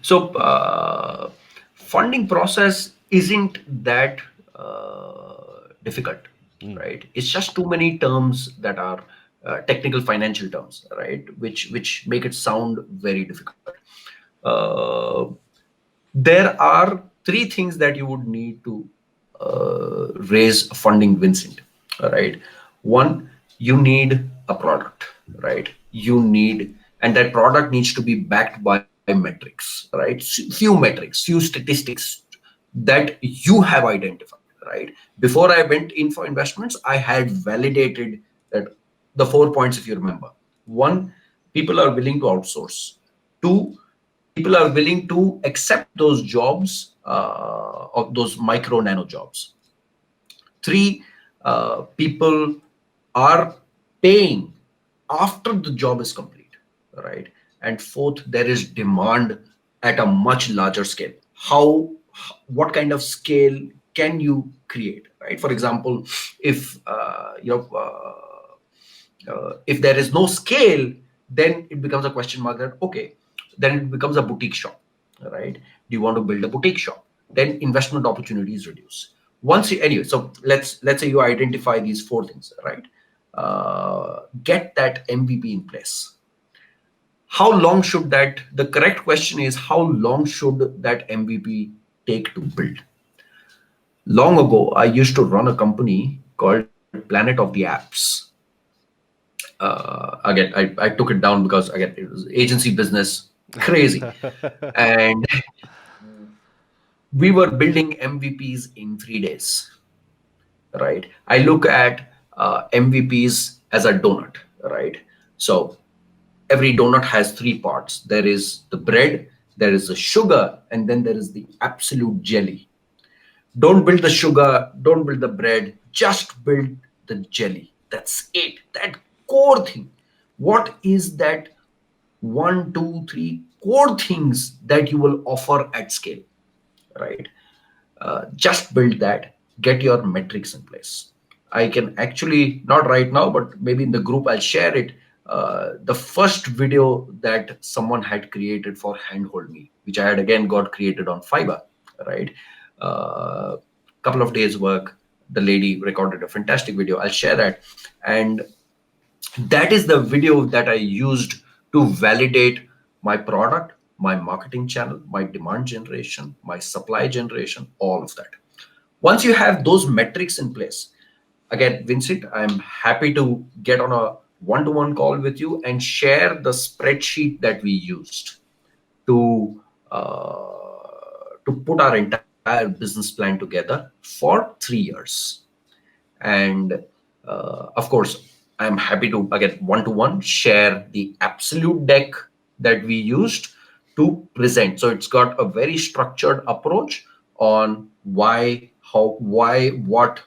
So funding process isn't that difficult, Mm. right? It's just too many terms that are technical financial terms, right? Which make it sound very difficult. Uh, there are three things that you would need to raise funding, Vincent. All right. One, you need a product, right? You need, and that product needs to be backed by metrics, right? Few metrics, few statistics that you have identified, right? Before I went in for investments, I had validated that the 4 points, if you remember. One, people are willing to outsource. Two, people are willing to accept those jobs, of those micro nano jobs. Three, people are paying after the job is complete, right? And fourth, there is demand at a much larger scale. What kind of scale can you create, right? For example, if if there is no scale, then it becomes a question mark that, okay, then it becomes a boutique shop, right? Do you want to build a boutique shop? Then investment opportunities reduce. Anyway, so let's say you identify these four things, right? Get that MVP in place. How long should the correct question is, how long should that MVP take to build? Long ago, I used to run a company called Planet of the Apps. Again, I took it down because again it was agency business, crazy, and we were building MVPs in 3 days, right? I look at MVPs as a donut, right? So every donut has three parts. There is the bread, there is the sugar, and then there is the absolute jelly. Don't build the sugar, don't build the bread, just build the jelly. That's it. That core thing. What is that one, two, three core things that you will offer at scale, right? Just build that, get your metrics in place. I can actually, not right now, but maybe in the group, I'll share it. The first video that someone had created for Handhold Me, which I had again got created on Fiverr, right? Couple of days work, the lady recorded a fantastic video. I'll share that. And that is the video that I used to validate my product, my marketing channel, my demand generation, my supply generation, all of that. Once you have those metrics in place, again, Vincent, I'm happy to get on a one-to-one call with you and share the spreadsheet that we used to put our entire business plan together for 3 years. And of course, I'm happy to again one-to-one share the absolute deck that we used to present. So it's got a very structured approach on why, how, why, what,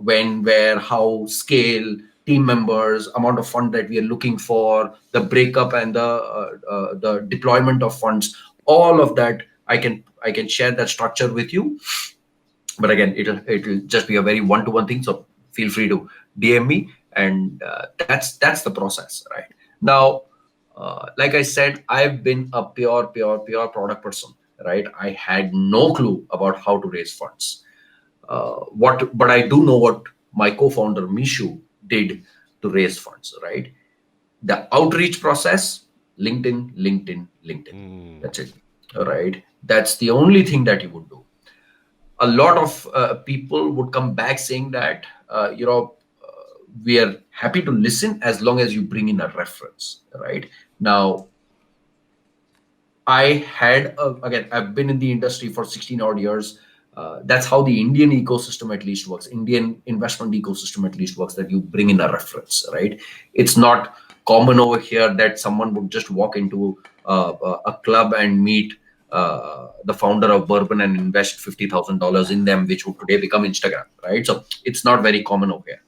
when, where, how, scale, team members, amount of fund that we are looking for, the breakup and the deployment of funds. All of that I can share that structure with you. But again, it'll just be a very one-to-one thing. So feel free to DM me, and that's the process, right? Now, like I said, I've been a pure product person, right? I had no clue about how to raise funds. But I do know what my co-founder Mishu did to raise funds, right? The outreach process, LinkedIn, LinkedIn, LinkedIn. That's it, right? That's the only thing that you would do. A lot of people would come back saying that we are happy to listen as long as you bring in a reference, right? Now, again, I've been in the industry for 16 odd years. That's how the Indian ecosystem at least works. Indian investment ecosystem at least works, that you bring in a reference, right? It's not common over here that someone would just walk into a club and meet the founder of Bourbon and invest $50,000 in them, which would today become Instagram, right? So it's not very common over here.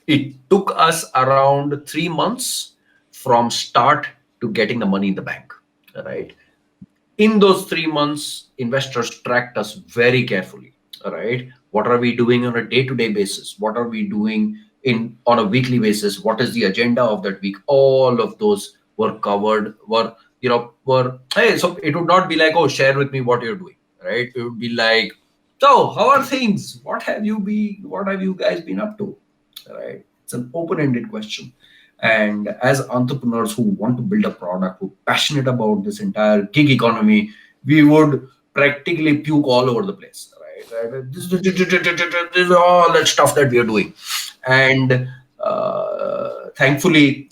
It took us around 3 months from start to getting the money in the bank, right? In those 3 months, investors tracked us very carefully, right? What are we doing on a day-to-day basis? What are we doing on a weekly basis? What is the agenda of that week? All of those were covered, hey, so it would not be like, oh, share with me what you're doing, right? It would be like, So, how are things? What have you guys been up to? Right? It's an open-ended question. And as entrepreneurs who want to build a product, who are passionate about this entire gig economy, we would practically puke all over the place. Right? This is all that stuff that we are doing. And thankfully,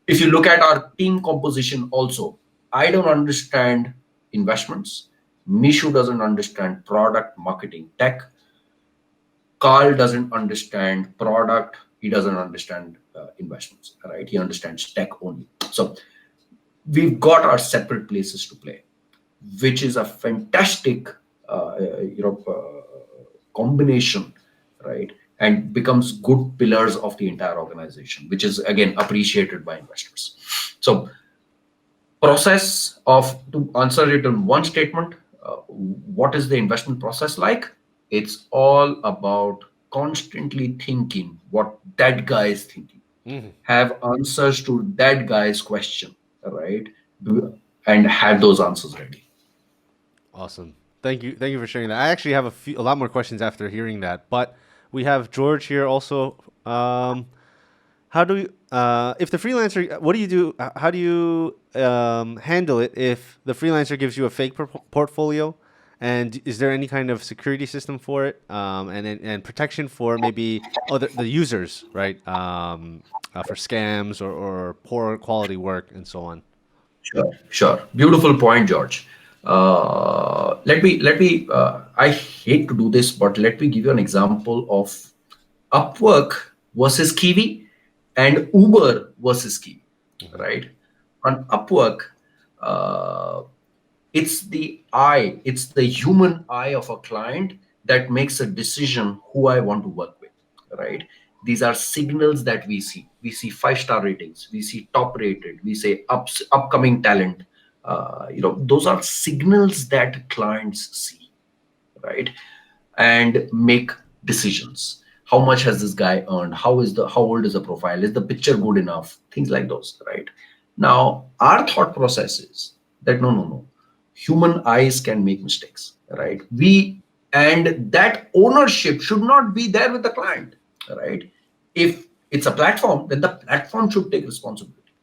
if you look at our team composition also, I don't understand investments. Mishu doesn't understand product marketing tech. Carl doesn't understand product. He doesn't understand investments, right? He understands tech only. So we've got our separate places to play, which is a fantastic, combination, right? And becomes good pillars of the entire organization, which is again appreciated by investors. So process of, to answer it in one statement, what is the investment process like? It's all about constantly thinking what that guy is thinking, Mhm. have answers to that guy's question, right? And have those answers ready. Awesome. Thank you for sharing that. I actually have a lot more questions after hearing that, but we have George here also. How do you, if the freelancer, what do you do? How do you handle it if the freelancer gives you a fake portfolio? And is there any kind of security system for it, and protection for maybe the users, right? For scams or poor quality work and so on. Sure, sure. Beautiful point, George. Let me. I hate to do this, but let me give you an example of Upwork versus Kiwi and Uber versus Kiwi. Hmm. Right? On Upwork, uh, it's the human eye of a client that makes a decision who I want to work with, right? These are signals that we see 5-star ratings, we see top rated, we say upcoming talent. Those are signals that clients see, right? And make decisions. How much has this guy earned? How old is the profile? Is the picture good enough? Things like those, right? Now our thought process is that no, human eyes can make mistakes, right? We And that ownership should not be there with the client, right? If it's a platform, then the platform should take responsibility.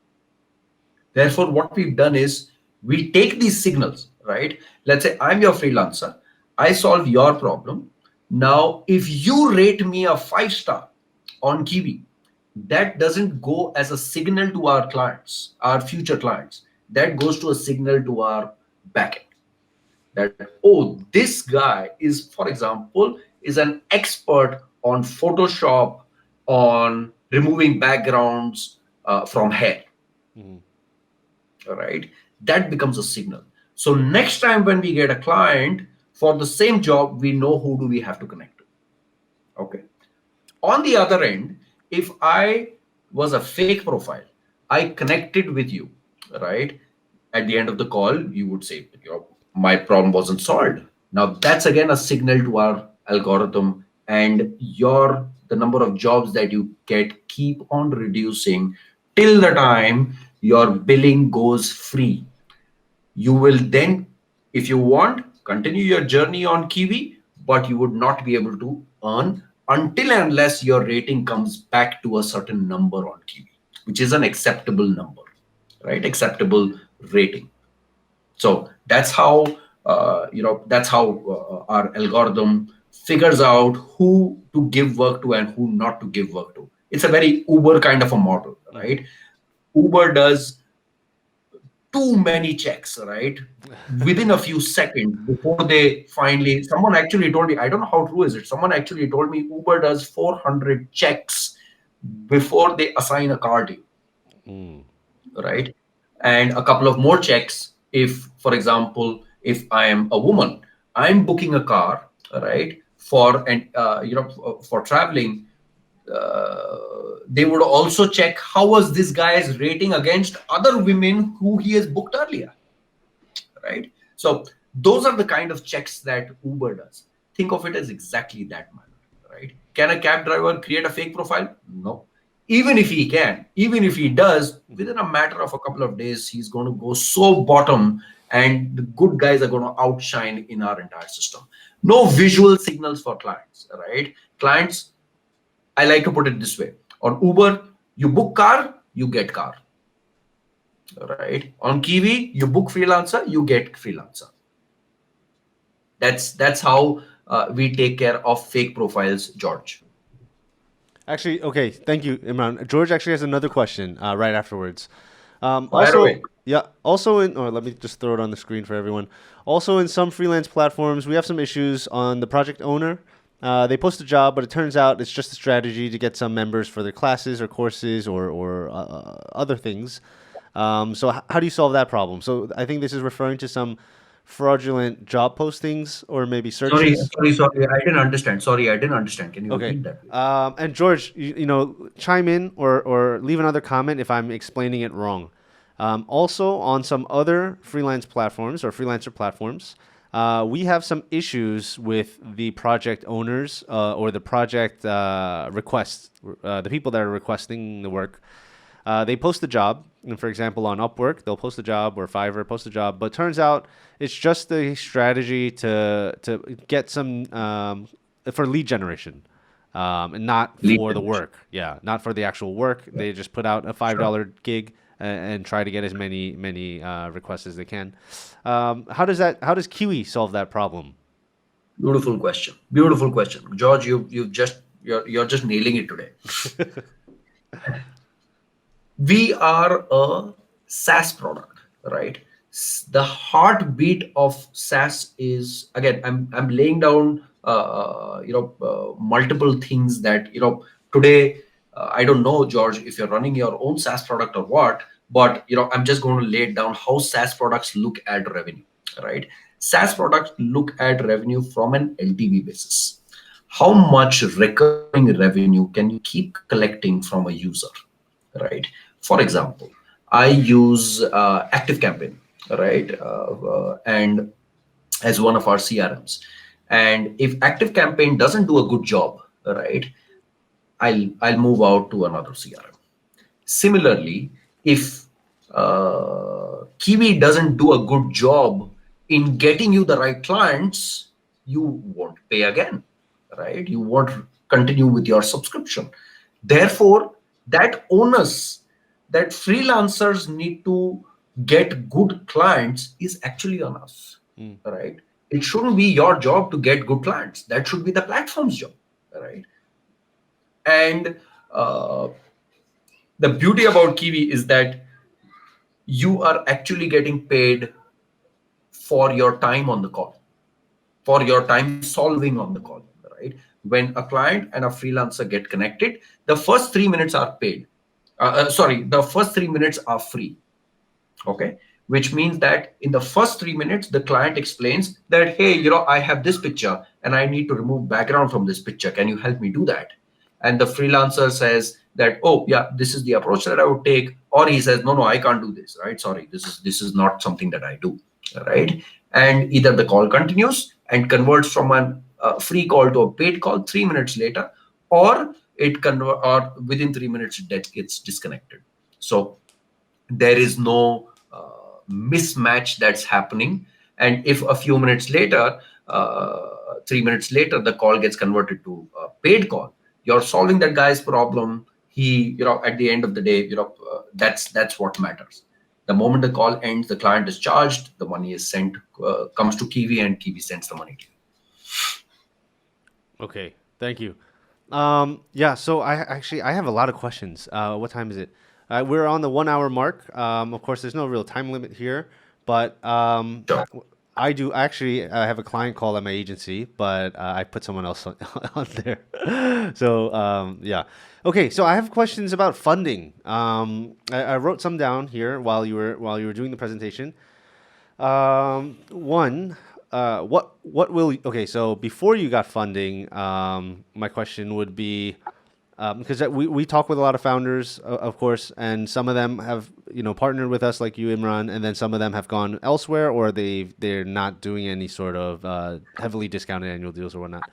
Therefore, what we've done is we take these signals, right? Let's say I'm your freelancer, I solve your problem. Now, if you rate me a 5-star on Kiwi, that doesn't go as a signal to our clients, our future clients. That goes to a signal to our backend that, oh, this guy is, for example, is an expert on Photoshop, on removing backgrounds from hair. Hmm. All right, that becomes a signal. So next time when we get a client for the same job, we know who do we have to connect to. Okay. On the other end, if I was a fake profile, I connected with you, right? At the end of the call, you would say, my problem wasn't solved. Now that's again a signal to our algorithm, and the number of jobs that you get keep on reducing till the time your billing goes free. You will then, if you want, continue your journey on Kiwi, but you would not be able to earn until and unless your rating comes back to a certain number on Kiwi, which is an acceptable number, right? Acceptable rating. So that's how our algorithm figures out who to give work to and who not to give work to. It's a very Uber kind of a model, Hmm. right? Uber does too many checks, right? Within a few seconds before they finally, someone actually told me, I don't know how true is it. Someone actually told me Uber does 400 checks before they assign a car to you, Mm. right? And a couple of more checks if, for example, if I am a woman, I'm booking a car, right, for traveling. They would also check how was this guy's rating against other women who he has booked earlier, right? So those are the kind of checks that Uber does. Think of it as exactly that manner, right? Can a cab driver create a fake profile? No. even if he can, even if he does, within a matter of a couple of days, he's going to go so bottom, and the good guys are going to outshine in our entire system. No visual signals for clients, right? Clients, I like to put it this way: on Uber, you book car, you get car, right? On Kiwi, you book freelancer, you get freelancer. That's how we take care of fake profiles, George. Actually, okay, thank you, Imran. George actually has another question right afterwards. Fire away. Or let me just throw it on the screen for everyone. Also, in some freelance platforms, we have some issues on the project owner. They post a job, but it turns out it's just a strategy to get some members for their classes or courses or other things. So how do you solve that problem? So I think this is referring to some fraudulent job postings or maybe Sorry, searches. sorry. I didn't understand. Sorry, I didn't understand. Can you Okay. repeat that, please? And George, chime in or leave another comment if I'm explaining it wrong. Also, on some other freelance platforms or freelancer platforms, we have some issues with the project owners or the project requests, the people that are requesting the work. They post a job, and for example, on Upwork, they'll post a job, or Fiverr post a job, but turns out it's just a strategy to get some for lead generation, and not Lead for the generation. work. Yeah, not for the actual work. They just put out a $5 gig and try to get as many requests as they can. How does Kiwi solve that problem? Beautiful question. Beautiful question, George. You're just nailing it today. We are a SaaS product, right? The heartbeat of SaaS is, again, I'm laying down multiple things that today. I don't know, George, if you're running your own SaaS product or what, but I'm just going to lay it down how SaaS products look at revenue, right? SaaS products look at revenue from an LTV basis. How much recurring revenue can you keep collecting from a user, right? For example, I use ActiveCampaign, right, and as one of our CRMs. And if ActiveCampaign doesn't do a good job, right, I'll move out to another CRM. Similarly, if Kiwi doesn't do a good job in getting you the right clients, you won't pay again, right? You won't continue with your subscription. Therefore, that onus that freelancers need to get good clients is actually on us, Mm. right? It shouldn't be your job to get good clients. That should be the platform's job, right? And uh, the beauty about Kiwi is that you are actually getting paid for your time on the call, for your time solving on the call, right? When a client and a freelancer get connected, the first 3 minutes are paid. Sorry, the first 3 minutes are free. Okay, which means that in the first 3 minutes, the client explains that, hey, I have this picture and I need to remove background from this picture. Can you help me do that? And the freelancer says that, oh yeah, this is the approach that I would take. Or he says, no, I can't do this, right? Sorry, this is not something that I do, right? And either the call continues and converts from a free call to a paid call 3 minutes later, or or within 3 minutes that gets disconnected. So there is no mismatch that's happening. And if a few minutes later, 3 minutes later, the call gets converted to a paid call, you're solving that guy's problem. He, at the end of the day, that's what matters. The moment the call ends, the client is charged, the money is sent, comes to Kiwi, and Kiwi sends the money to you. Okay, thank you. Yeah, so I have a lot of questions. What time is it? We're on the 1 hour mark. Of course, there's no real time limit here, but Sure. I do actually have a client call at my agency, but I put someone else on there. So yeah, okay. So I have questions about funding. I wrote some down here while you were doing the presentation. One, what will okay? So before you got funding, my question would be because we talk with a lot of founders, of course, and some of them have partnered with us, like you, Imran, and then some of them have gone elsewhere, or they're not doing any sort of heavily discounted annual deals or whatnot.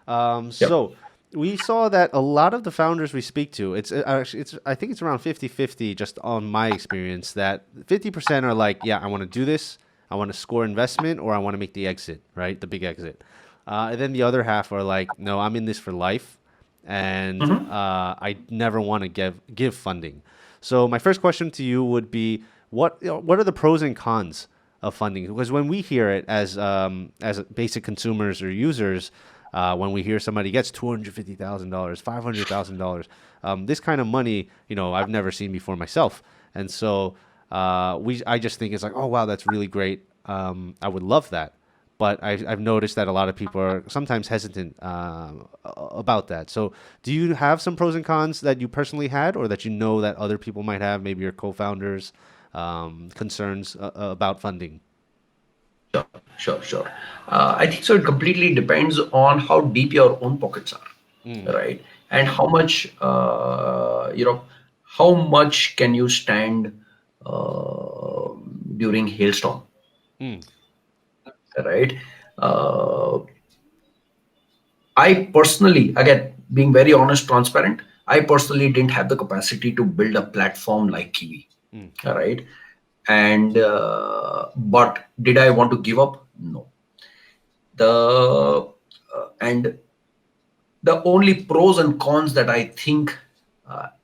Yep. So we saw that a lot of the founders we speak to, actually, I think it's around 50-50 just on my experience, that 50% are like, yeah, I want to do this. I want to score investment or I want to make the exit, right? The big exit. And then the other half are like, no, I'm in this for life and Mhm. I never want to give funding. So my first question to you would be, what are the pros and cons of funding? Because when we hear it as basic consumers or users, when we hear somebody gets $250,000, $500,000, this kind of money, I've never seen before myself, and so I just think it's like, oh wow, that's really great. I would love that, but I've noticed that a lot of people are sometimes hesitant about that. So, do you have some pros and cons that you personally had, or that that other people might have, maybe your co-founders, concerns about funding? Sure, sure, sure. I think so. It completely depends on how deep your own pockets are, Mm, right? And how much, how much can you stand uh, during hailstorm, mm, right? Uh, I personally, again, being very honest, transparent, I personally didn't have the capacity to build a platform like Kiwi, mm, right? And but did I want to give up? No. And the only pros and cons that I think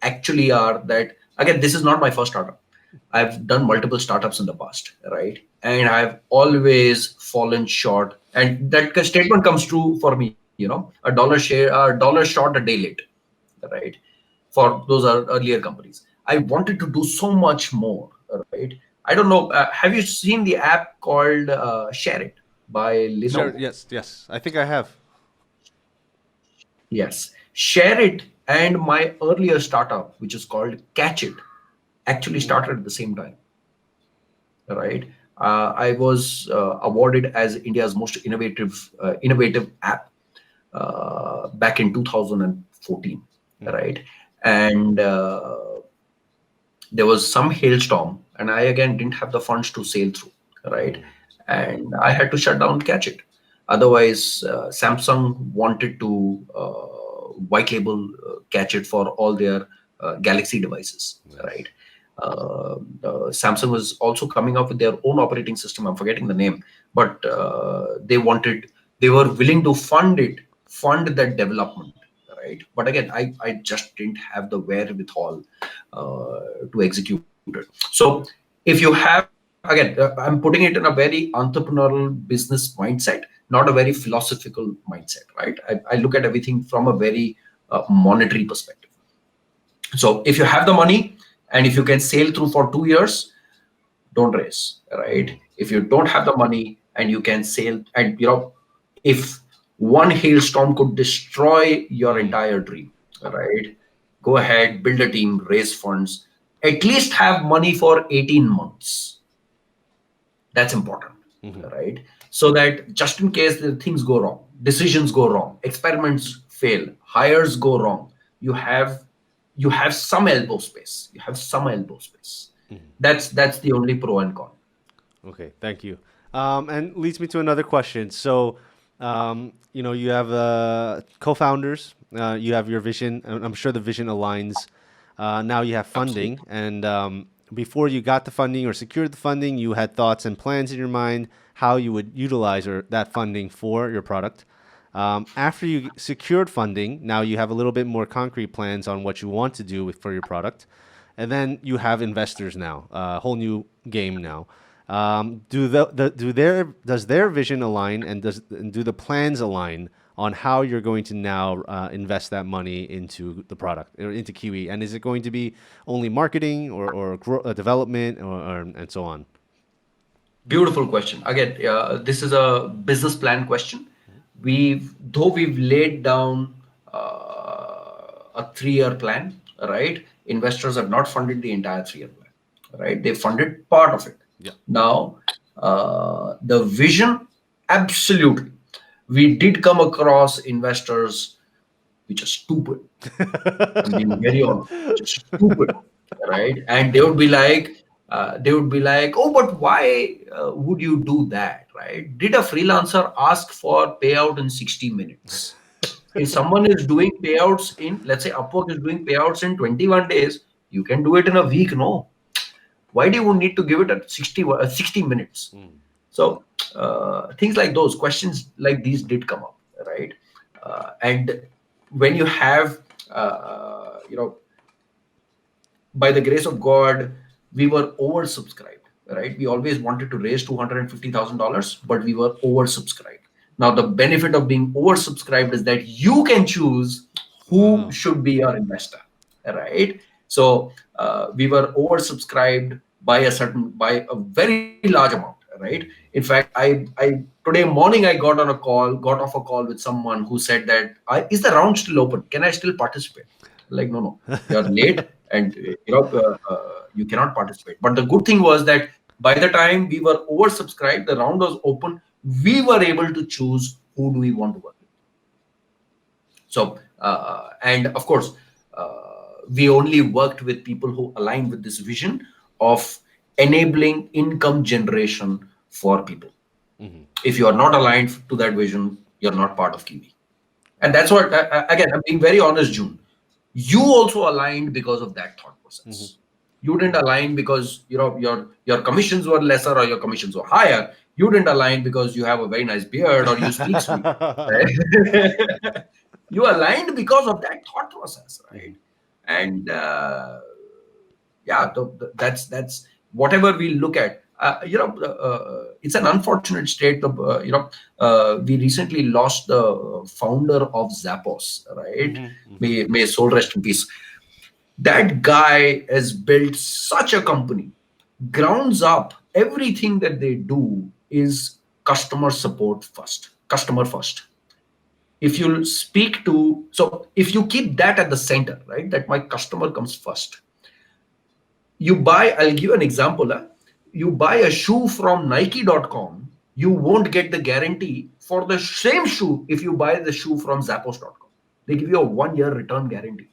actually are that, again, this is not my first startup. I've done multiple startups in the past, right? And I've always fallen short. And that statement comes true for me, a dollar short, a day late, right? For those are earlier companies. I wanted to do so much more, right? I don't know. Have you seen the app called Share It by sure. Lenovo? Yes. Yes. I think I have. Yes. Share It and my earlier startup, which is called Catch It, actually Mm, started at the same time, right? I was awarded as India's most innovative app back in 2014, mm, right? And there was some hailstorm, and I again didn't have the funds to sail through, right? mm, And I had to shut down Catch It. Otherwise, Samsung wanted to white label Catch It for all their Galaxy devices, nice. right? Samsung was also coming up with their own operating system. I'm forgetting the name, but they were willing to fund that development, right? But again, I just didn't have the wherewithal to execute it. So if you have, again, I'm putting it in a very entrepreneurial business mindset, not a very philosophical mindset, right? I look at everything from a very monetary perspective. So if you have the money and if you can sail through for 2 years, don't race, right? Mm, If you don't have the money and you can sail, and if one hailstorm could destroy your mm, entire dream, right? Go ahead, build a team, raise funds, at least have money for 18 months. That's important, mhm. right? So that just in case the things go wrong, decisions go wrong, experiments fail, hires go wrong, you have some elbow space. You have some elbow space. That's the only pro and con. Okay, thank you. And leads me to another question. So, you have co-founders, you have your vision, and I'm sure the vision aligns. Now you have funding, Absolutely. and before you got the funding or secured the funding, you had thoughts and plans in your mind how you would utilize that funding for your product. After you secured funding, now you have a little bit more concrete plans on what you want to do for your product. And then you have investors now, a whole new game now. Does their vision align, and do the plans align on how you're going to now invest that money into the product or into Kiwi? And is it going to be only marketing or development and so on? Beautiful question. Again, this is a business plan question. We've laid down a 3-year plan, right? Investors have not funded the entire 3-year plan, right? They funded part of it. Yeah. Now, the vision, absolutely. We did come across investors which are stupid. I'm being very honest, just stupid, right? And they would be like, oh, but why would you do that, right? Did a freelancer ask for payout in 60 minutes? If someone is doing payouts in, let's say Upwork is doing payouts in 21 days, you can do it in a week. No. Why do you need to give it at 60 minutes? So things like those, questions like these did come up, right? And when you have, by the grace of God, we were oversubscribed, right? We always wanted to raise $250,000, but we were oversubscribed. Now, the benefit of being oversubscribed is that you can choose who should be your investor, right? So we were oversubscribed by a very large amount, right? In fact, I today morning I got off a call with someone who said that, is the round still open? Can I still participate? Like, no, you're late, and you cannot participate. But the good thing was that by the time we were oversubscribed, the round was open, we were able to choose who do we want to work with. So and of course, we only worked with people who aligned with this vision of enabling income generation for people. If you are not aligned to that vision, you're not part of KIWI. And that's what, again, I'm being very honest, June. You also aligned because of that thought process. You didn't align because your commissions were lesser or your commissions were higher. You didn't align because you have a very nice beard or you speak sweet. Right? You aligned because of that thought process, right? And that's whatever we look at. It's an unfortunate state of we recently lost the founder of Zappos, right? May his soul rest in peace. That guy has built such a company, grounds up. Everything that they do is customer support first, customer first. If you speak to, so if you keep that at the center, right, that my customer comes first. I'll give you an example. You buy a shoe from Nike.com, you won't get the guarantee for the same shoe if you buy the shoe from Zappos.com. They give you a 1-year return guarantee.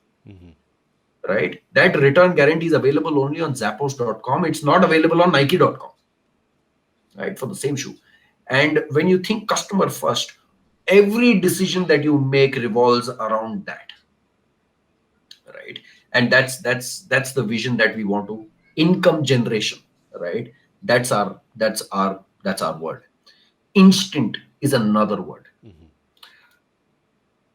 Right? That return guarantee is available only on Zappos.com. It's not available on Nike.com, right? For the same shoe. And when you think customer first, every decision that you make revolves around that, right? And that's the vision that we want to, income generation, right? That's our word. Instant is another word.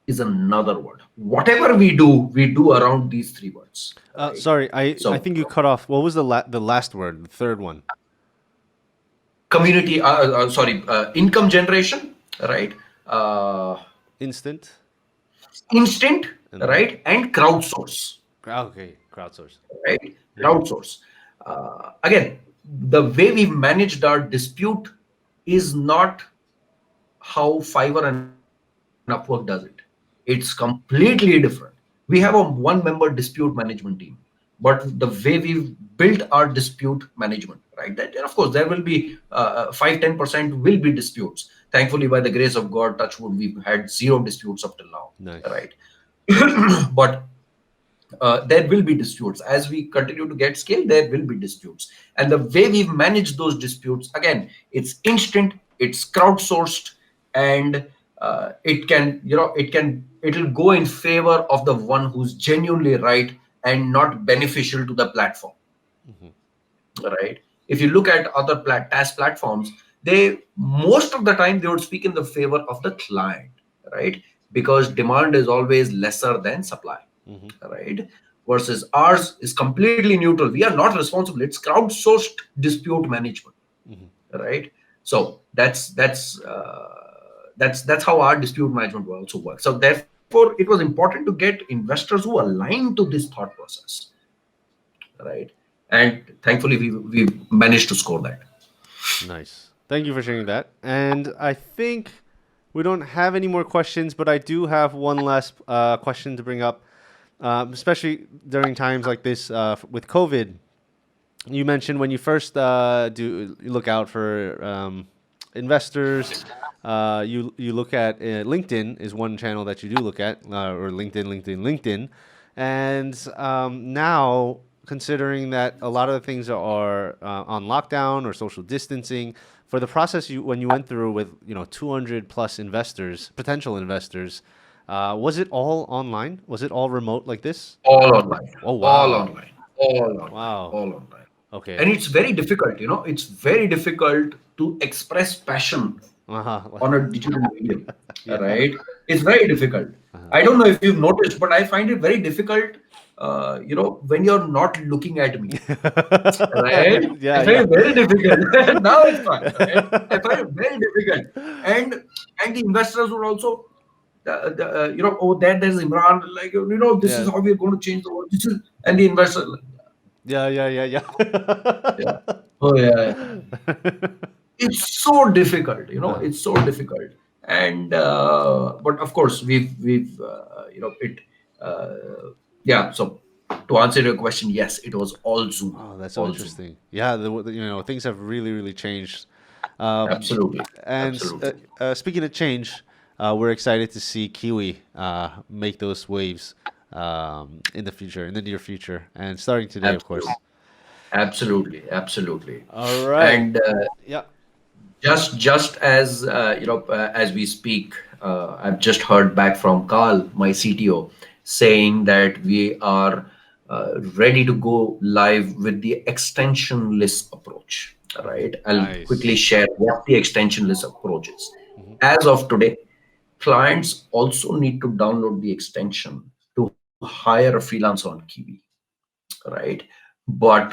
Is another word. Whatever we do around these three words. Right? Sorry, I think you cut off. What was the last word, the third one? Community. Income generation, right? Instant, right? And crowdsource. Okay, crowdsource. Right? Crowdsource. Again, the way we've managed our dispute is not how Fiverr and Upwork does it. It's completely different. We have a one-member dispute management team, but the way we've built our dispute management, right? That, of course, there will be 5-10% will be disputes. Thankfully, by the grace of God, touch wood, we've had 0 disputes up till now. Nice. Right? But there will be disputes. As we continue to get scale, there will be disputes. And the way we've managed those disputes, again, it's instant, it's crowdsourced, and it'll go in favor of the one who's genuinely right and not beneficial to the platform. Right? If you look at other task platforms, most of the time they would speak in the favor of the client, right? Because demand is always lesser than supply, right? Versus ours is completely neutral. We are not responsible. It's crowdsourced dispute management, right? So that's how our dispute management will also work. So therefore, it was important to get investors who align to this thought process, right? And thankfully, we managed to score that. Nice. Thank you for sharing that. And I think we don't have any more questions, but I do have one last question to bring up, especially during times like this with COVID. You mentioned when you first you look out for investors. You look at LinkedIn is one channel that you do look at, or LinkedIn, and now considering that a lot of the things are on lockdown or social distancing, for the process when you went through with 200 plus investors, potential investors, Was it all online? Was it all remote like this? All online, Oh all wow, online, all online, wow. all online. Okay. And it's very difficult, it's very difficult to express passion Uh-huh. on a digital medium, Yeah. right? It's very difficult. Uh-huh. I don't know if you've noticed, but I find it very difficult, when you're not looking at me, right? I Yeah, find yeah. it very difficult. Now it's fine, right? I find it very difficult. And the investors would also, oh, there's Imran, like, this is Yeah. how we're going to change the world. This is, and the investor, like, Yeah, yeah, yeah, yeah, yeah. oh yeah, it's so difficult, Uh, it's so difficult. And but of course we've it yeah. So to answer your question, yes, it was all Zoom, oh, that's so all Zoom. interesting. Yeah, things have really, really changed. Um, Absolutely, and absolutely, speaking of change, we're excited to see Kiwi make those waves in the future, in the near future, and starting today, of course. absolutely, absolutely, absolutely. All right. And Yeah. just as as we speak, I've just heard back from Carl, my CTO, saying that we are ready to go live with the extension-less approach. Right? I'll quickly Nice. share what the extension-less approach is. Hmm. As of today, clients also need to download the extension to hire a freelancer on Kiwi, right? But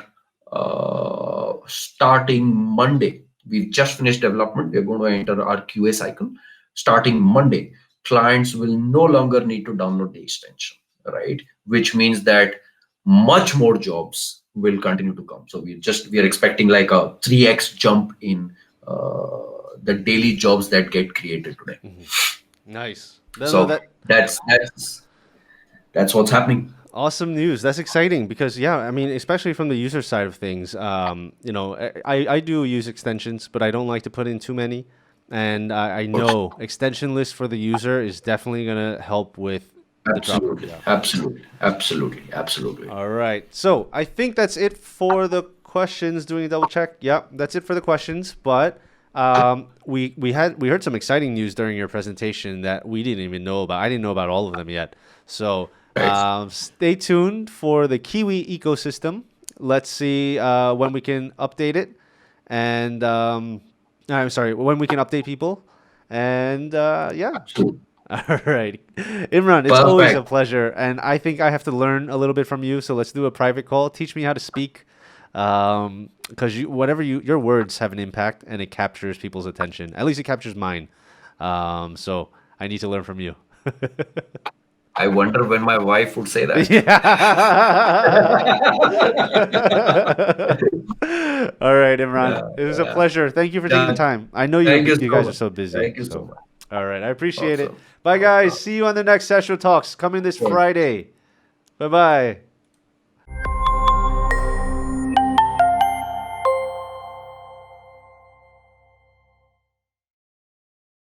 starting Monday, we've just finished development. We're going to enter our QA cycle. Starting Monday, clients will no longer need to download the extension, right? Which means that much more jobs will continue to come. So we are expecting like a 3x jump in the daily jobs that get created today. Hmm. Nice. No, no, So that that's what's happening. awesome news. That's exciting because yeah, I mean, especially from the user side of things, I do use extensions, but I don't like to put in too many. And I know extension list for the user is definitely gonna help with the drop. Absolutely, Yeah. absolutely, absolutely, absolutely. All right. So I think that's it for the questions. Doing a double check. Yep, that's it for the questions. But we heard some exciting news during your presentation that we didn't even know about. I didn't know about all of them yet. So Right. stay tuned for the Kiwi ecosystem. Let's see when we can update it, and I'm sorry, when we can update people, and yeah. Absolutely. All right. Imran, it's always a Perfect. pleasure. And I think I have to learn a little bit from you. So let's do a private call. Teach me how to speak. Because your words have an impact and it captures people's attention. At least it captures mine. So I need to learn from you. I wonder when my wife would say that. Yeah. All right, Imran. Yeah, It was a yeah. pleasure. Thank you for taking the Done. time. I know Thank you you so guys are much. so busy. Thank you so So, much. all right. I appreciate it. Awesome. Bye, guys. Awesome. See you on the next Session Talks coming this Sure. Friday. Bye bye.